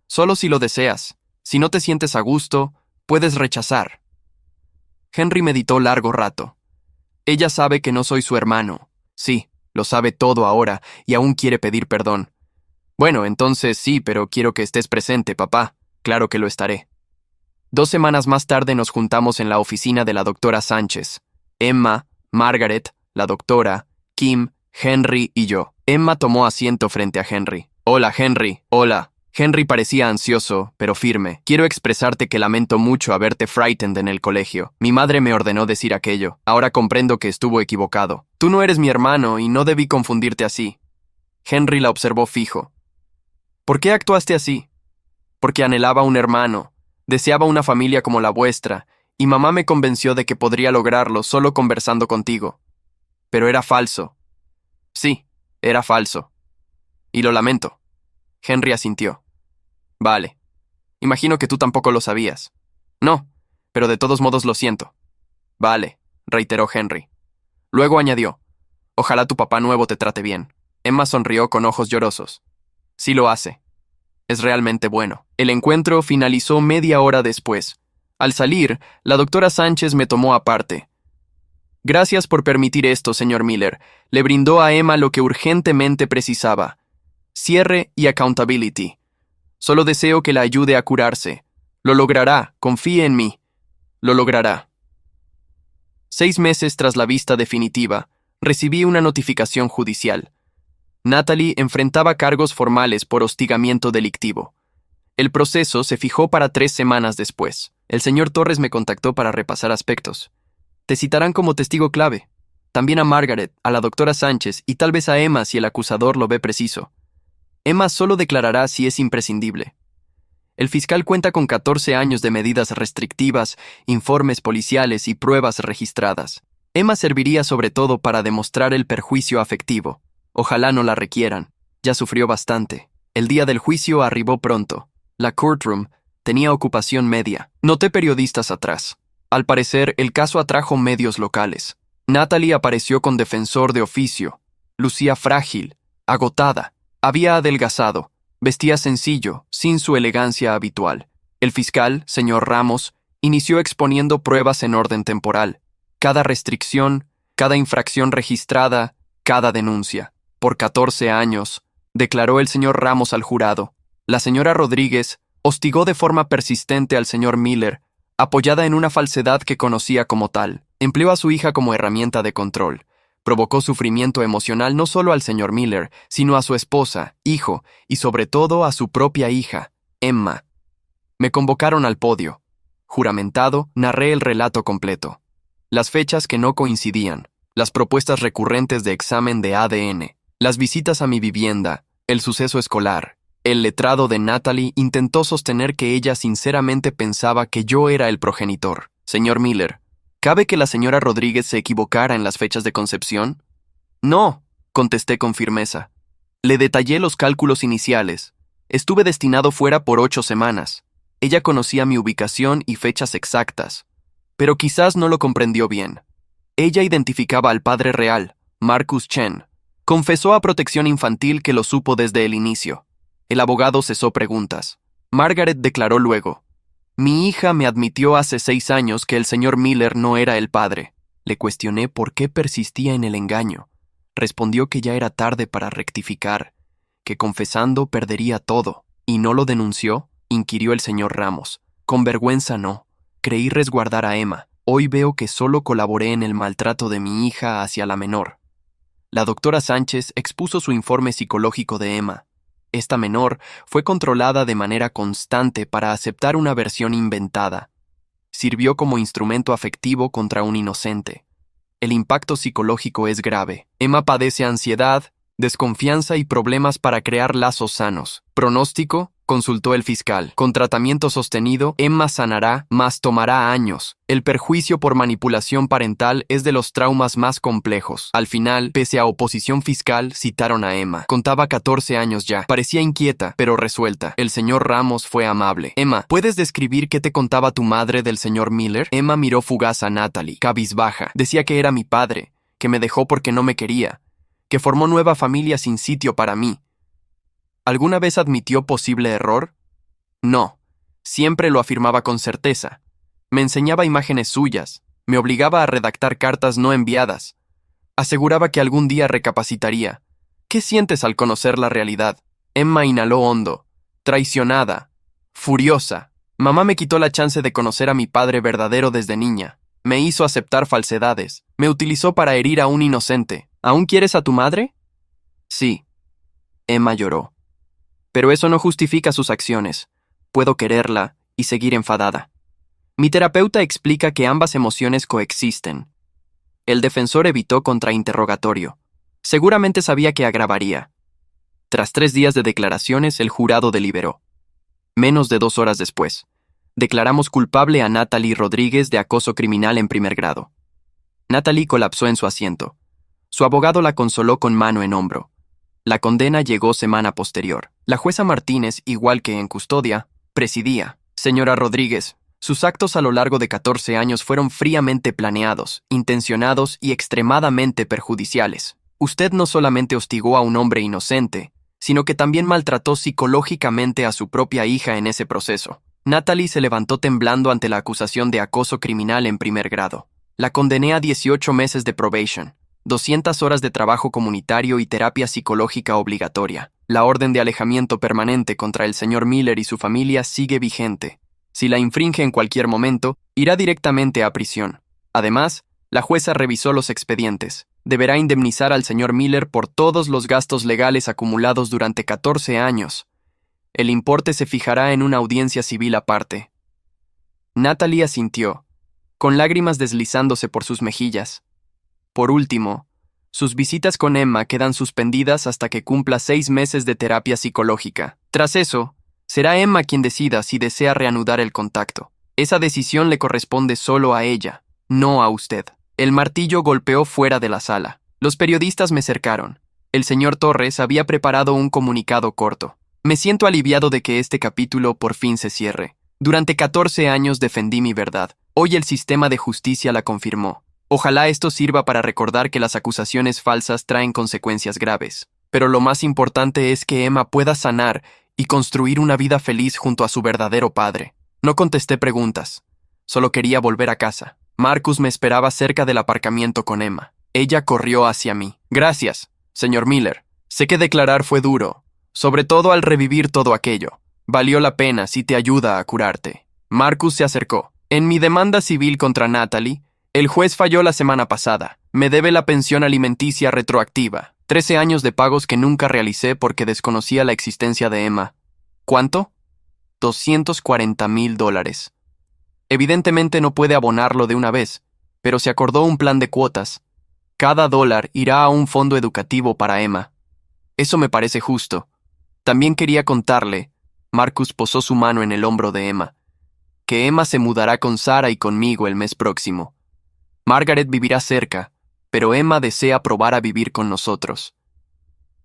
solo si lo deseas. Si no te sientes a gusto, puedes rechazar. Henry meditó largo rato. Ella sabe que no soy su hermano. Sí, lo sabe todo ahora y aún quiere pedir perdón. Bueno, entonces sí, pero quiero que estés presente, papá. Claro que lo estaré. 2 semanas más tarde nos juntamos en la oficina de la doctora Sánchez. Emma, Margaret, la doctora, Kim, Henry y yo. Emma tomó asiento frente a Henry. Hola, Henry. Hola. Henry parecía ansioso, pero firme. Quiero expresarte que lamento mucho haberte frightened en el colegio. Mi madre me ordenó decir aquello. Ahora comprendo que estuvo equivocado. Tú no eres mi hermano y no debí confundirte así. Henry la observó fijo. ¿Por qué actuaste así? Porque anhelaba un hermano. Deseaba una familia como la vuestra, y mamá me convenció de que podría lograrlo solo conversando contigo. Pero era falso. Sí, era falso. Y lo lamento. Henry asintió. Vale. Imagino que tú tampoco lo sabías. No, pero de todos modos lo siento. Vale, reiteró Henry. Luego añadió, ojalá tu papá nuevo te trate bien. Emma sonrió con ojos llorosos. Sí lo hace. Es realmente bueno. El encuentro finalizó media hora después. Al salir, la doctora Sánchez me tomó aparte. Gracias por permitir esto, señor Miller. Le brindó a Emma lo que urgentemente precisaba. Cierre y accountability. Solo deseo que la ayude a curarse. Lo logrará, confíe en mí. Lo logrará. 6 meses tras la vista definitiva, recibí una notificación judicial. Natalie enfrentaba cargos formales por hostigamiento delictivo. El proceso se fijó para 3 semanas después. El señor Torres me contactó para repasar aspectos. Te citarán como testigo clave. También a Margaret, a la doctora Sánchez y tal vez a Emma si el acusador lo ve preciso. Emma solo declarará si es imprescindible. El fiscal cuenta con 14 años de medidas restrictivas, informes policiales y pruebas registradas. Emma serviría sobre todo para demostrar el perjuicio afectivo. Ojalá no la requieran. Ya sufrió bastante. El día del juicio arribó pronto. La courtroom tenía ocupación media. Noté periodistas atrás. Al parecer, el caso atrajo medios locales. Natalie apareció con defensor de oficio. Lucía frágil, agotada. Había adelgazado. Vestía sencillo, sin su elegancia habitual. El fiscal, señor Ramos, inició exponiendo pruebas en orden temporal. Cada restricción, cada infracción registrada, cada denuncia. Por 14 años, declaró el señor Ramos al jurado. La señora Rodríguez hostigó de forma persistente al señor Miller, apoyada en una falsedad que conocía como tal. Empleó a su hija como herramienta de control. Provocó sufrimiento emocional no solo al señor Miller, sino a su esposa, hijo y sobre todo a su propia hija, Emma. Me convocaron al podio. Juramentado, narré el relato completo. Las fechas que no coincidían, las propuestas recurrentes de examen de ADN, las visitas a mi vivienda, el suceso escolar. El letrado de Natalie intentó sostener que ella sinceramente pensaba que yo era el progenitor. Señor Miller, ¿cabe que la señora Rodríguez se equivocara en las fechas de concepción? No, contesté con firmeza. Le detallé los cálculos iniciales. Estuve destinado fuera por 8 semanas. Ella conocía mi ubicación y fechas exactas, pero quizás no lo comprendió bien. Ella identificaba al padre real, Marcus Chen. Confesó a Protección Infantil que lo supo desde el inicio. El abogado cesó preguntas. Margaret declaró luego. Mi hija me admitió hace 6 años que el señor Miller no era el padre. Le cuestioné por qué persistía en el engaño. Respondió que ya era tarde para rectificar, que confesando perdería todo. ¿Y no lo denunció?, inquirió el señor Ramos. Con vergüenza no. Creí resguardar a Emma. Hoy veo que solo colaboré en el maltrato de mi hija hacia la menor. La doctora Sánchez expuso su informe psicológico de Emma. Esta menor fue controlada de manera constante para aceptar una versión inventada. Sirvió como instrumento afectivo contra un inocente. El impacto psicológico es grave. Emma padece ansiedad, desconfianza y problemas para crear lazos sanos. Pronóstico: consultó el fiscal. Con tratamiento sostenido, Emma sanará, mas tomará años. El perjuicio por manipulación parental es de los traumas más complejos. Al final, pese a oposición fiscal, citaron a Emma. Contaba 14 años ya. Parecía inquieta, pero resuelta. El señor Ramos fue amable. Emma, ¿puedes describir qué te contaba tu madre del señor Miller? Emma miró fugaz a Natalie, cabizbaja. Decía que era mi padre, que me dejó porque no me quería, que formó nueva familia sin sitio para mí. ¿Alguna vez admitió posible error? No. Siempre lo afirmaba con certeza. Me enseñaba imágenes suyas, me obligaba a redactar cartas no enviadas. Aseguraba que algún día recapacitaría. ¿Qué sientes al conocer la realidad? Emma inhaló hondo. Traicionada. Furiosa. Mamá me quitó la chance de conocer a mi padre verdadero desde niña. Me hizo aceptar falsedades. Me utilizó para herir a un inocente. ¿Aún quieres a tu madre? Sí. Emma lloró. Pero eso no justifica sus acciones. Puedo quererla y seguir enfadada. Mi terapeuta explica que ambas emociones coexisten. El defensor evitó contrainterrogatorio. Seguramente sabía que agravaría. Tras 3 días de declaraciones, el jurado deliberó. Menos de 2 horas después, declaramos culpable a Natalie Rodríguez de acoso criminal en primer grado. Natalie colapsó en su asiento. Su abogado la consoló con mano en hombro. La condena llegó semana posterior. La jueza Martínez, igual que en custodia, presidía. Señora Rodríguez, sus actos a lo largo de 14 años fueron fríamente planeados, intencionados y extremadamente perjudiciales. Usted no solamente hostigó a un hombre inocente, sino que también maltrató psicológicamente a su propia hija en ese proceso. Natalie se levantó temblando ante la acusación de acoso criminal en primer grado. La condené a 18 meses de probation, 200 horas de trabajo comunitario y terapia psicológica obligatoria. La orden de alejamiento permanente contra el señor Miller y su familia sigue vigente. Si la infringe en cualquier momento, irá directamente a prisión. Además, la jueza revisó los expedientes. Deberá indemnizar al señor Miller por todos los gastos legales acumulados durante 14 años. El importe se fijará en una audiencia civil aparte. Natalie asintió, con lágrimas deslizándose por sus mejillas. Por último, sus visitas con Emma quedan suspendidas hasta que cumpla 6 meses de terapia psicológica. Tras eso, será Emma quien decida si desea reanudar el contacto. Esa decisión le corresponde solo a ella, no a usted. El martillo golpeó fuera de la sala. Los periodistas me cercaron. El señor Torres había preparado un comunicado corto. Me siento aliviado de que este capítulo por fin se cierre. Durante 14 años defendí mi verdad. Hoy el sistema de justicia la confirmó. Ojalá esto sirva para recordar que las acusaciones falsas traen consecuencias graves. Pero lo más importante es que Emma pueda sanar y construir una vida feliz junto a su verdadero padre. No contesté preguntas. Solo quería volver a casa. Marcus me esperaba cerca del aparcamiento con Emma. Ella corrió hacia mí. Gracias, señor Miller. Sé que declarar fue duro, sobre todo al revivir todo aquello. Valió la pena si te ayuda a curarte. Marcus se acercó. En mi demanda civil contra Natalie, el juez falló la semana pasada. Me debe la pensión alimenticia retroactiva. 13 años de pagos que nunca realicé porque desconocía la existencia de Emma. ¿Cuánto? $240,000. Evidentemente no puede abonarlo de una vez, pero se acordó un plan de cuotas. Cada dólar irá a un fondo educativo para Emma. Eso me parece justo. También quería contarle, Marcus posó su mano en el hombro de Emma, que Emma se mudará con Sara y conmigo el mes próximo. Margaret vivirá cerca, pero Emma desea probar a vivir con nosotros.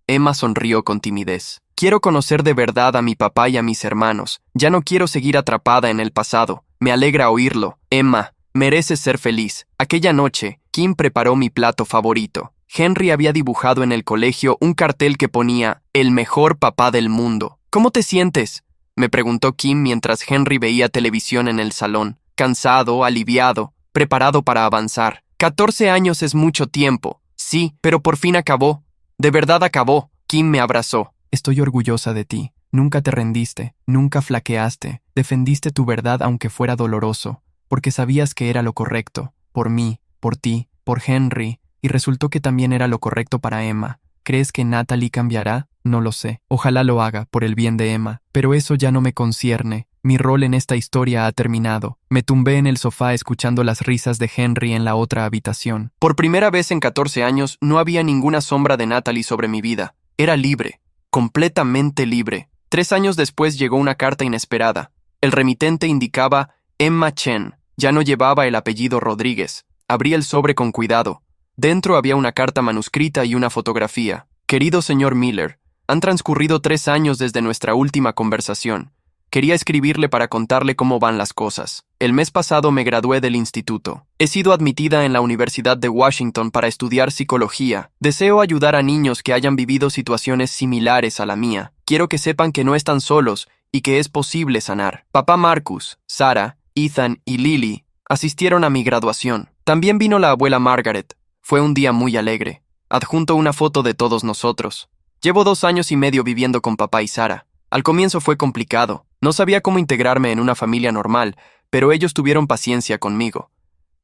Emma sonrió con timidez. Quiero conocer de verdad a mi papá y a mis hermanos. Ya no quiero seguir atrapada en el pasado. Me alegra oírlo. Emma, mereces ser feliz. Aquella noche, Kim preparó mi plato favorito. Henry había dibujado en el colegio un cartel que ponía «El mejor papá del mundo». ¿Cómo te sientes?, me preguntó Kim mientras Henry veía televisión en el salón. Cansado, aliviado, preparado para avanzar. 14 años es mucho tiempo. Sí, pero por fin acabó. De verdad acabó. Kim me abrazó. Estoy orgullosa de ti. Nunca te rendiste, nunca flaqueaste. Defendiste tu verdad aunque fuera doloroso, porque sabías que era lo correcto. Por mí, por ti, por Henry, y resultó que también era lo correcto para Emma. ¿Crees que Natalie cambiará? No lo sé. Ojalá lo haga, por el bien de Emma. Pero eso ya no me concierne. Mi rol en esta historia ha terminado. Me tumbé en el sofá escuchando las risas de Henry en la otra habitación. Por primera vez en 14 años no había ninguna sombra de Natalie sobre mi vida. Era libre, completamente libre. 3 años después llegó una carta inesperada. El remitente indicaba Emma Chen. Ya no llevaba el apellido Rodríguez. Abrí el sobre con cuidado. Dentro había una carta manuscrita y una fotografía. Querido señor Miller, han transcurrido 3 años desde nuestra última conversación. Quería escribirle para contarle cómo van las cosas. El mes pasado me gradué del instituto. He sido admitida en la Universidad de Washington para estudiar psicología. Deseo ayudar a niños que hayan vivido situaciones similares a la mía. Quiero que sepan que no están solos y que es posible sanar. Papá Marcus, Sarah, Ethan y Lily asistieron a mi graduación. También vino la abuela Margaret. Fue un día muy alegre. Adjunto una foto de todos nosotros. Llevo 2 años y medio viviendo con papá y Sarah. Al comienzo fue complicado. No sabía cómo integrarme en una familia normal, pero ellos tuvieron paciencia conmigo.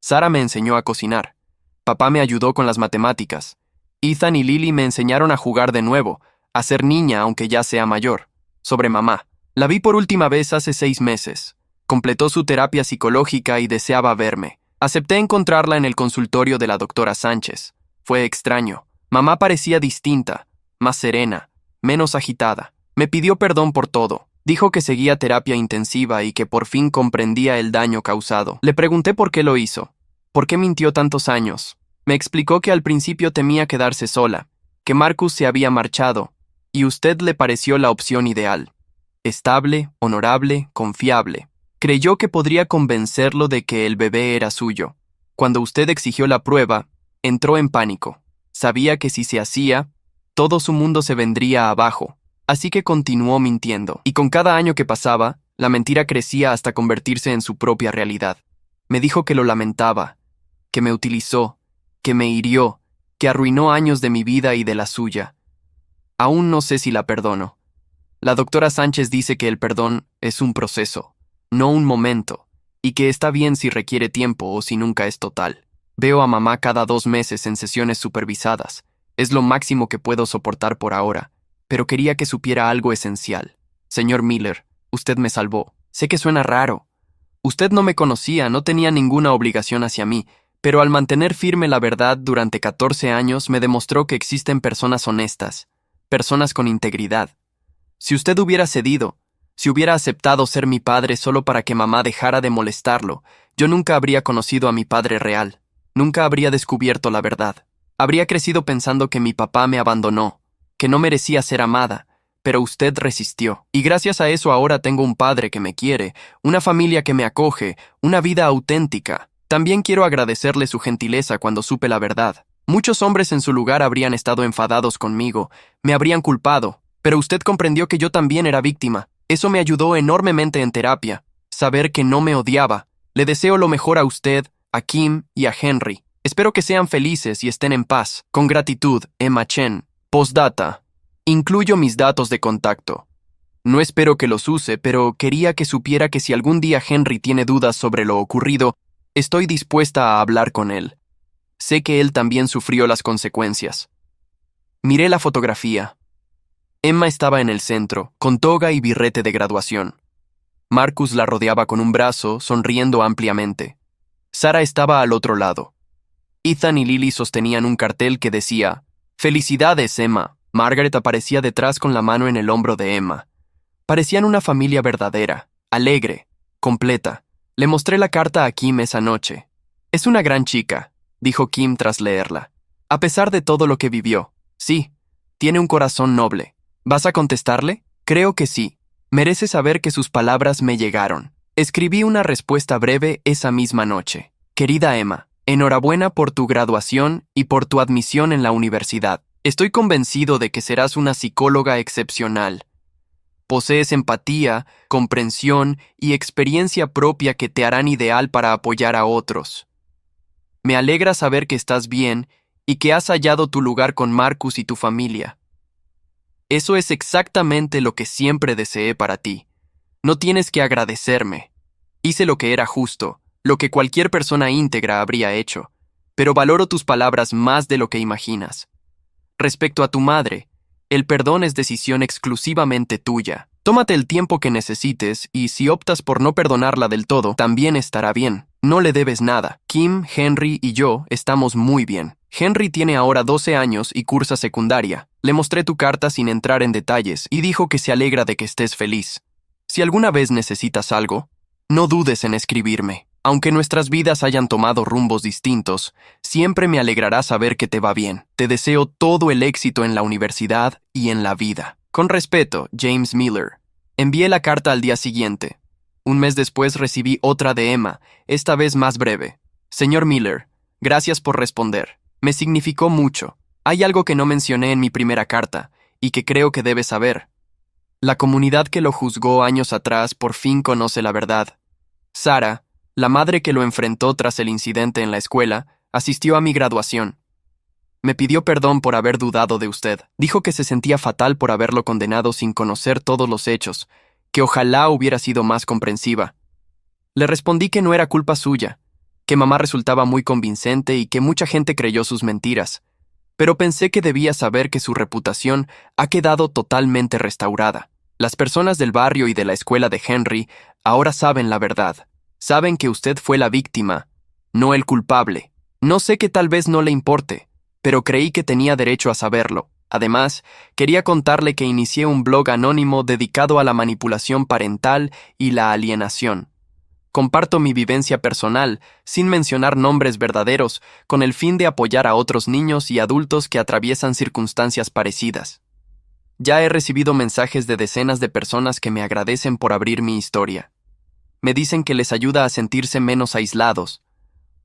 Sarah me enseñó a cocinar. Papá me ayudó con las matemáticas. Ethan y Lily me enseñaron a jugar de nuevo, a ser niña aunque ya sea mayor. Sobre mamá. La vi por última vez hace 6 meses. Completó su terapia psicológica y deseaba verme. Acepté encontrarla en el consultorio de la doctora Sánchez. Fue extraño. Mamá parecía distinta, más serena, menos agitada. Me pidió perdón por todo. Dijo que seguía terapia intensiva y que por fin comprendía el daño causado. Le pregunté por qué lo hizo. ¿Por qué mintió tantos años? Me explicó que al principio temía quedarse sola, que Marcus se había marchado, y usted le pareció la opción ideal. Estable, honorable, confiable. Creyó que podría convencerlo de que el bebé era suyo. Cuando usted exigió la prueba, entró en pánico. Sabía que si se hacía, todo su mundo se vendría abajo. Así que continuó mintiendo, y con cada año que pasaba, la mentira crecía hasta convertirse en su propia realidad. Me dijo que lo lamentaba, que me utilizó, que me hirió, que arruinó años de mi vida y de la suya. Aún no sé si la perdono. La doctora Sánchez dice que el perdón es un proceso, no un momento, y que está bien si requiere tiempo o si nunca es total. Veo a mamá cada 2 meses en sesiones supervisadas. Es lo máximo que puedo soportar por ahora. Pero quería que supiera algo esencial. Señor Miller, usted me salvó. Sé que suena raro. Usted no me conocía, no tenía ninguna obligación hacia mí, pero al mantener firme la verdad durante 14 años me demostró que existen personas honestas, personas con integridad. Si usted hubiera cedido, si hubiera aceptado ser mi padre solo para que mamá dejara de molestarlo, yo nunca habría conocido a mi padre real, nunca habría descubierto la verdad. Habría crecido pensando que mi papá me abandonó, que no merecía ser amada, pero usted resistió. Y gracias a eso ahora tengo un padre que me quiere, una familia que me acoge, una vida auténtica. También quiero agradecerle su gentileza cuando supe la verdad. Muchos hombres en su lugar habrían estado enfadados conmigo, me habrían culpado, pero usted comprendió que yo también era víctima. Eso me ayudó enormemente en terapia, saber que no me odiaba. Le deseo lo mejor a usted, a Kim y a Henry. Espero que sean felices y estén en paz. Con gratitud, Emma Chen. Postdata. Incluyo mis datos de contacto. No espero que los use, pero quería que supiera que si algún día Henry tiene dudas sobre lo ocurrido, estoy dispuesta a hablar con él. Sé que él también sufrió las consecuencias. Miré la fotografía. Emma estaba en el centro, con toga y birrete de graduación. Marcus la rodeaba con un brazo, sonriendo ampliamente. Sarah estaba al otro lado. Ethan y Lily sostenían un cartel que decía: «Felicidades, Emma». Margaret aparecía detrás con la mano en el hombro de Emma. Parecían una familia verdadera, alegre, completa. Le mostré la carta a Kim esa noche. «Es una gran chica», dijo Kim tras leerla. «A pesar de todo lo que vivió, sí, tiene un corazón noble. ¿Vas a contestarle? Creo que sí. Merece saber que sus palabras me llegaron». Escribí una respuesta breve esa misma noche. «Querida Emma, enhorabuena por tu graduación y por tu admisión en la universidad. Estoy convencido de que serás una psicóloga excepcional. Posees empatía, comprensión y experiencia propia que te harán ideal para apoyar a otros. Me alegra saber que estás bien y que has hallado tu lugar con Marcus y tu familia. Eso es exactamente lo que siempre deseé para ti. No tienes que agradecerme. Hice lo que era justo, lo que cualquier persona íntegra habría hecho, pero valoro tus palabras más de lo que imaginas. Respecto a tu madre, el perdón es decisión exclusivamente tuya. Tómate el tiempo que necesites y si optas por no perdonarla del todo, también estará bien. No le debes nada. Kim, Henry y yo estamos muy bien. Henry tiene ahora 12 años y cursa secundaria. Le mostré tu carta sin entrar en detalles y dijo que se alegra de que estés feliz. Si alguna vez necesitas algo, no dudes en escribirme. Aunque nuestras vidas hayan tomado rumbos distintos, siempre me alegrará saber que te va bien. Te deseo todo el éxito en la universidad y en la vida. Con respeto, James Miller. Envié la carta al día siguiente. Un mes después recibí otra de Emma, esta vez más breve. Señor Miller, gracias por responder. Me significó mucho. Hay algo que no mencioné en mi primera carta, y que creo que debes saber. La comunidad que lo juzgó años atrás por fin conoce la verdad. Sara, la madre que lo enfrentó tras el incidente en la escuela, asistió a mi graduación. Me pidió perdón por haber dudado de usted. Dijo que se sentía fatal por haberlo condenado sin conocer todos los hechos, que ojalá hubiera sido más comprensiva. Le respondí que no era culpa suya, que mamá resultaba muy convincente y que mucha gente creyó sus mentiras, pero pensé que debía saber que su reputación ha quedado totalmente restaurada. Las personas del barrio y de la escuela de Henry ahora saben la verdad. Saben que usted fue la víctima, no el culpable. No sé que tal vez no le importe, pero creí que tenía derecho a saberlo. Además, quería contarle que inicié un blog anónimo dedicado a la manipulación parental y la alienación. Comparto mi vivencia personal, sin mencionar nombres verdaderos, con el fin de apoyar a otros niños y adultos que atraviesan circunstancias parecidas. Ya he recibido mensajes de decenas de personas que me agradecen por abrir mi historia. Me dicen que les ayuda a sentirse menos aislados.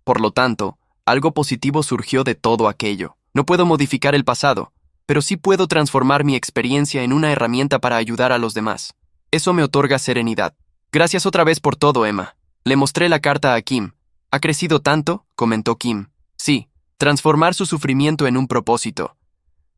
Por lo tanto, algo positivo surgió de todo aquello. No puedo modificar el pasado, pero sí puedo transformar mi experiencia en una herramienta para ayudar a los demás. Eso me otorga serenidad. Gracias otra vez por todo, Emma. Le mostré la carta a Kim. ¿Ha crecido tanto?, comentó Kim. Sí, transformar su sufrimiento en un propósito.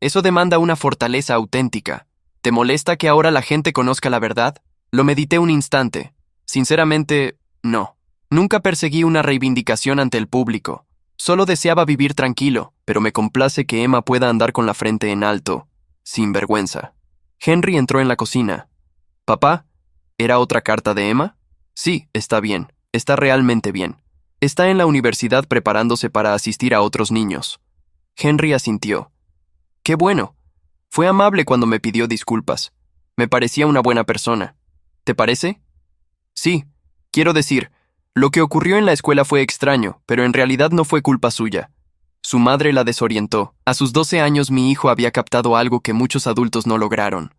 Eso demanda una fortaleza auténtica. ¿Te molesta que ahora la gente conozca la verdad? Lo medité un instante. Sinceramente, no. Nunca perseguí una reivindicación ante el público. Solo deseaba vivir tranquilo, pero me complace que Emma pueda andar con la frente en alto, sin vergüenza. Henry entró en la cocina. «Papá, ¿era otra carta de Emma?» «Sí, está bien. Está realmente bien. Está en la universidad preparándose para asistir a otros niños». Henry asintió. «Qué bueno. Fue amable cuando me pidió disculpas. Me parecía una buena persona. ¿Te parece?» «Sí. Quiero decir, lo que ocurrió en la escuela fue extraño, pero en realidad no fue culpa suya. Su madre la desorientó. A sus 12 años mi hijo había captado algo que muchos adultos no lograron: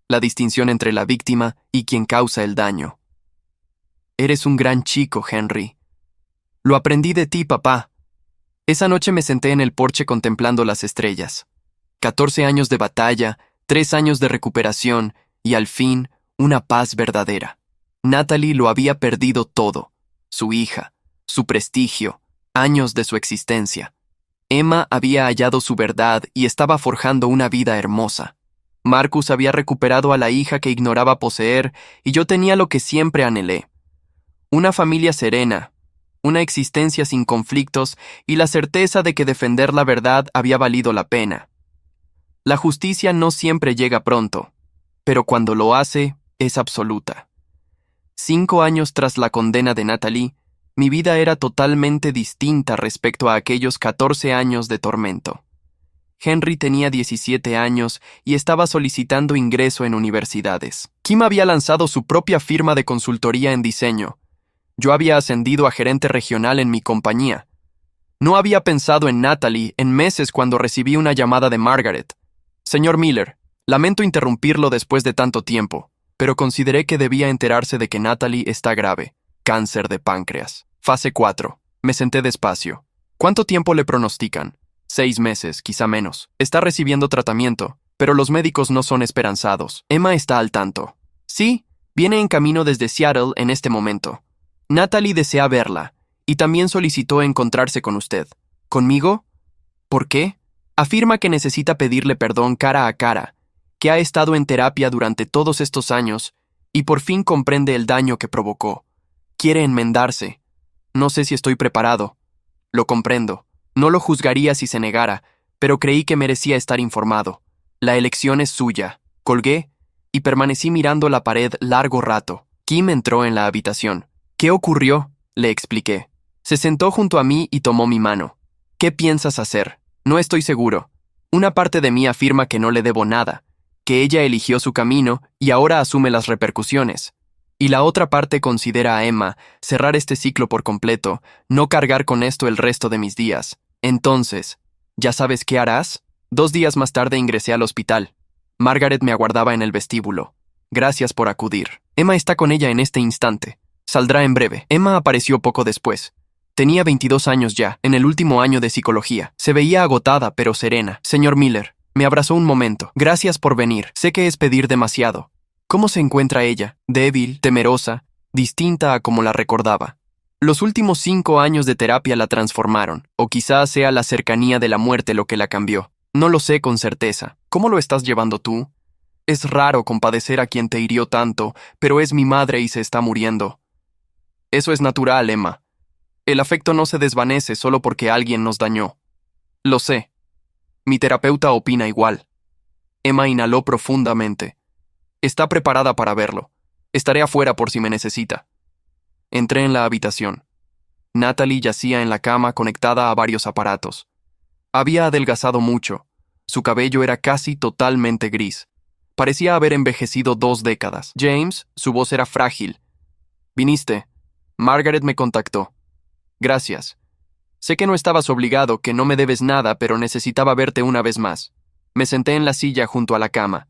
la distinción entre la víctima y quien causa el daño. Eres un gran chico, Henry. Lo aprendí de ti, papá». Esa noche me senté en el porche contemplando las estrellas. 14 años de batalla, 3 años de recuperación y al fin una paz verdadera. Natalie lo había perdido todo: su hija, su prestigio, años de su existencia. Emma había hallado su verdad y estaba forjando una vida hermosa. Marcus había recuperado a la hija que ignoraba poseer y yo tenía lo que siempre anhelé: una familia serena, una existencia sin conflictos y la certeza de que defender la verdad había valido la pena. La justicia no siempre llega pronto, pero cuando lo hace, es absoluta. 5 años tras la condena de Natalie, mi vida era totalmente distinta respecto a aquellos 14 años de tormento. Henry tenía 17 años y estaba solicitando ingreso en universidades. Kim había lanzado su propia firma de consultoría en diseño. Yo había ascendido a gerente regional en mi compañía. No había pensado en Natalie en meses cuando recibí una llamada de Margaret. «Señor Miller, lamento interrumpirlo después de tanto tiempo, pero consideré que debía enterarse de que Natalie está grave. Cáncer de páncreas. Fase 4. Me senté despacio. ¿Cuánto tiempo le pronostican? 6 meses, quizá menos. Está recibiendo tratamiento, pero los médicos no son esperanzados. Emma está al tanto. Sí, viene en camino desde Seattle en este momento. Natalie desea verla, y también solicitó encontrarse con usted. ¿Conmigo? ¿Por qué? Afirma que necesita pedirle perdón cara a cara, que ha estado en terapia durante todos estos años y por fin comprende el daño que provocó. Quiere enmendarse. No sé si estoy preparado. Lo comprendo. No lo juzgaría si se negara, pero creí que merecía estar informado. La elección es suya. Colgué y permanecí mirando la pared largo rato. Kim entró en la habitación. «¿Qué ocurrió?», le expliqué. Se sentó junto a mí y tomó mi mano. ¿Qué piensas hacer? No estoy seguro. Una parte de mí afirma que no le debo nada, que ella eligió su camino y ahora asume las repercusiones. Y la otra parte considera a Emma cerrar este ciclo por completo, no cargar con esto el resto de mis días. Entonces, ¿ya sabes qué harás? 2 días más tarde ingresé al hospital. Margaret me aguardaba en el vestíbulo. Gracias por acudir. Emma está con ella en este instante. Saldrá en breve. Emma apareció poco después. Tenía 22 años ya, en el último año de psicología. Se veía agotada, pero serena. Señor Miller, me abrazó un momento. Gracias por venir. Sé que es pedir demasiado. ¿Cómo se encuentra ella? Débil, temerosa, distinta a como la recordaba. Los últimos 5 años de terapia la transformaron, o quizás sea la cercanía de la muerte lo que la cambió. No lo sé con certeza. ¿Cómo lo estás llevando tú? Es raro compadecer a quien te hirió tanto, pero es mi madre y se está muriendo. Eso es natural, Emma. El afecto no se desvanece solo porque alguien nos dañó. Lo sé. Mi terapeuta opina igual. Emma inhaló profundamente. Está preparada para verlo. Estaré afuera por si me necesita. Entré en la habitación. Natalie yacía en la cama conectada a varios aparatos. Había adelgazado mucho. Su cabello era casi totalmente gris. Parecía haber envejecido 2 décadas. James, su voz era frágil. Viniste. Margaret me contactó. Gracias. Sé que no estabas obligado, que no me debes nada, pero necesitaba verte una vez más. Me senté en la silla junto a la cama.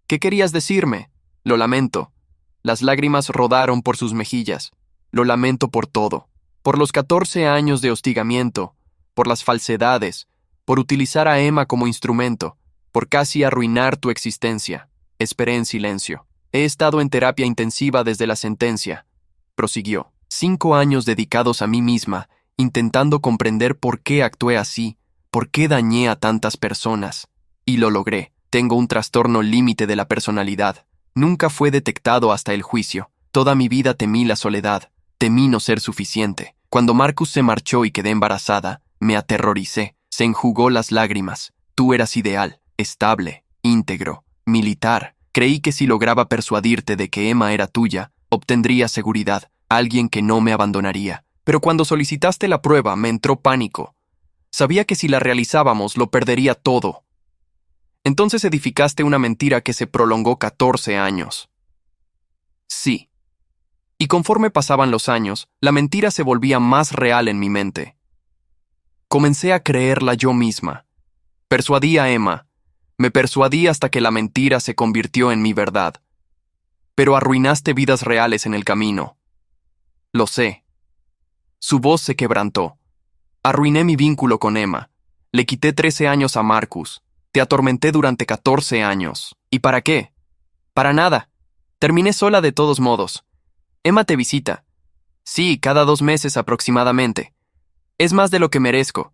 ¿Qué querías decirme? Lo lamento. Las lágrimas rodaron por sus mejillas. Lo lamento por todo. Por los 14 años de hostigamiento, por las falsedades, por utilizar a Emma como instrumento, por casi arruinar tu existencia. Esperé en silencio. He estado en terapia intensiva desde la sentencia. Prosiguió. 5 años dedicados a mí misma, intentando comprender por qué actué así, por qué dañé a tantas personas. Y lo logré. Tengo un trastorno límite de la personalidad. Nunca fue detectado hasta el juicio. Toda mi vida temí la soledad. Temí no ser suficiente. Cuando Marcus se marchó y quedé embarazada, me aterroricé. Se enjugó las lágrimas. Tú eras ideal, estable, íntegro, militar. Creí que si lograba persuadirte de que Emma era tuya, obtendría seguridad, alguien que no me abandonaría. Pero cuando solicitaste la prueba, me entró pánico. Sabía que si la realizábamos, lo perdería todo. Entonces edificaste una mentira que se prolongó 14 años. Sí. Y conforme pasaban los años, la mentira se volvía más real en mi mente. Comencé a creerla yo misma. Persuadí a Emma. Me persuadí hasta que la mentira se convirtió en mi verdad. Pero arruinaste vidas reales en el camino. Lo sé. Su voz se quebrantó. Arruiné mi vínculo con Emma. Le quité 13 años a Marcus. Te atormenté durante 14 años. ¿Y para qué? Para nada. Terminé sola de todos modos. Emma te visita. Sí, cada 2 meses aproximadamente. Es más de lo que merezco.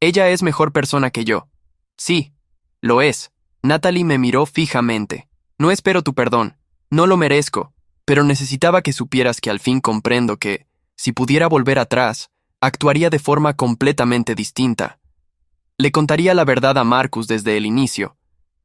Ella es mejor persona que yo. Sí, lo es. Natalie me miró fijamente. No espero tu perdón. No lo merezco. Pero necesitaba que supieras que al fin comprendo que, si pudiera volver atrás, actuaría de forma completamente distinta. Le contaría la verdad a Marcus desde el inicio.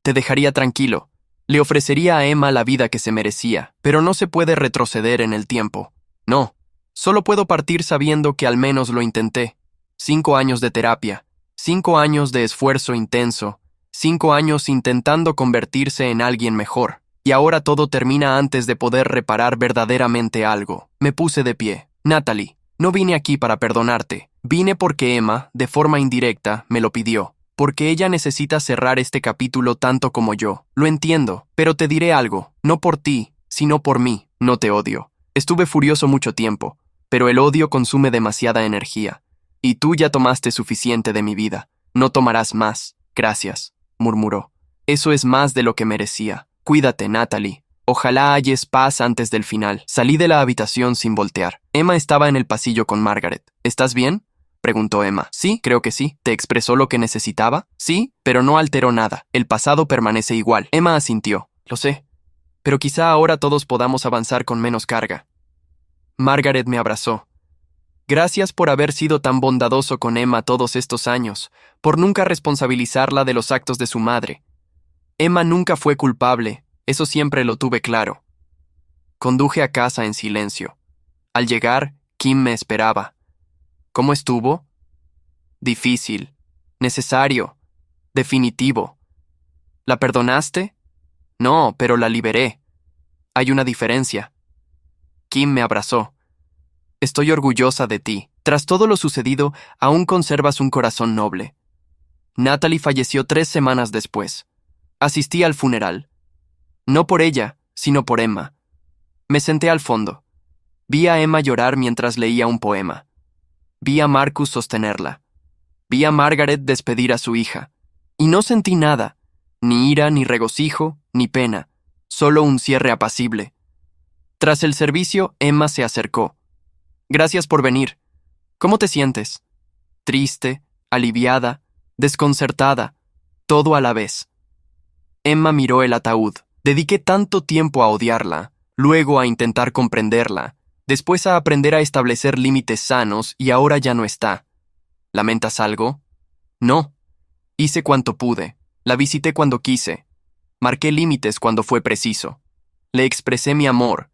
Te dejaría tranquilo. Le ofrecería a Emma la vida que se merecía, pero no se puede retroceder en el tiempo. No, solo puedo partir sabiendo que al menos lo intenté. 5 años de terapia, 5 años de esfuerzo intenso, 5 años intentando convertirse en alguien mejor. Y ahora todo termina antes de poder reparar verdaderamente algo. Me puse de pie. Natalie, no vine aquí para perdonarte. Vine porque Emma, de forma indirecta, me lo pidió. Porque ella necesita cerrar este capítulo tanto como yo. Lo entiendo, pero te diré algo. No por ti, sino por mí. No te odio. Estuve furioso mucho tiempo, pero el odio consume demasiada energía. Y tú ya tomaste suficiente de mi vida. No tomarás más. Gracias, murmuró. Eso es más de lo que merecía. Cuídate, Natalie. Ojalá halles paz antes del final. Salí de la habitación sin voltear. Emma estaba en el pasillo con Margaret. ¿Estás bien?, preguntó Emma. Sí, creo que sí. ¿Te expresó lo que necesitaba? Sí, pero no alteró nada. El pasado permanece igual. Emma asintió. Lo sé. Pero quizá ahora todos podamos avanzar con menos carga. Margaret me abrazó. Gracias por haber sido tan bondadoso con Emma todos estos años, por nunca responsabilizarla de los actos de su madre. Emma nunca fue culpable, eso siempre lo tuve claro. Conduje a casa en silencio. Al llegar, Kim me esperaba. ¿Cómo estuvo? Difícil, necesario, definitivo. ¿La perdonaste? No, pero la liberé. Hay una diferencia. Kim me abrazó. Estoy orgullosa de ti. Tras todo lo sucedido, aún conservas un corazón noble. Natalie falleció 3 semanas después. Asistí al funeral. No por ella, sino por Emma. Me senté al fondo. Vi a Emma llorar mientras leía un poema. Vi a Marcus sostenerla. Vi a Margaret despedir a su hija. Y no sentí nada, ni ira, ni regocijo, ni pena, solo un cierre apacible. Tras el servicio, Emma se acercó. Gracias por venir. ¿Cómo te sientes? Triste, aliviada, desconcertada, todo a la vez. Emma miró el ataúd. Dediqué tanto tiempo a odiarla, luego a intentar comprenderla, después a aprender a establecer límites sanos y ahora ya no está. ¿Lamentas algo? No. Hice cuanto pude. La visité cuando quise. Marqué límites cuando fue preciso. Le expresé mi amor,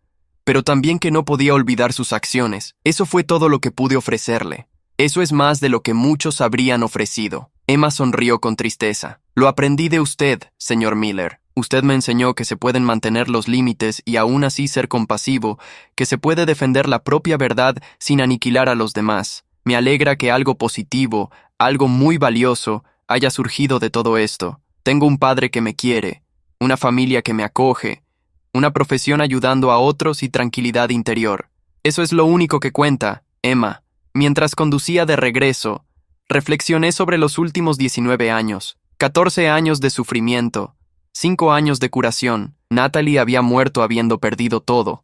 pero también que no podía olvidar sus acciones. Eso fue todo lo que pude ofrecerle. Eso es más de lo que muchos habrían ofrecido. Emma sonrió con tristeza. Lo aprendí de usted, señor Miller. Usted me enseñó que se pueden mantener los límites y aún así ser compasivo, que se puede defender la propia verdad sin aniquilar a los demás. Me alegra que algo positivo, algo muy valioso, haya surgido de todo esto. Tengo un padre que me quiere, una familia que me acoge, una profesión ayudando a otros y tranquilidad interior. Eso es lo único que cuenta, Emma. Mientras conducía de regreso, reflexioné sobre los últimos 19 años, 14 años de sufrimiento, 5 años de curación. Natalie había muerto habiendo perdido todo.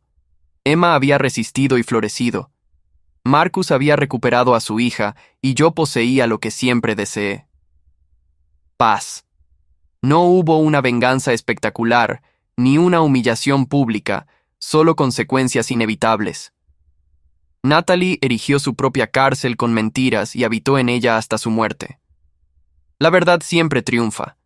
Emma había resistido y florecido. Marcus había recuperado a su hija y yo poseía lo que siempre deseé. Paz. No hubo una venganza espectacular, ni una humillación pública, solo consecuencias inevitables. Natalie erigió su propia cárcel con mentiras y habitó en ella hasta su muerte. La verdad siempre triunfa.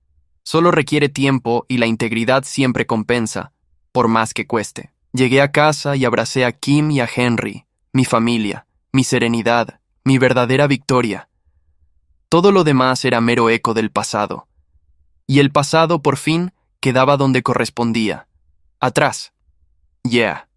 Solo requiere tiempo y la integridad siempre compensa, por más que cueste. Llegué a casa y abracé a Kim y a Henry, mi familia, mi serenidad, mi verdadera victoria. Todo lo demás era mero eco del pasado. Y el pasado, por fin, quedaba donde correspondía. Atrás. Yeah.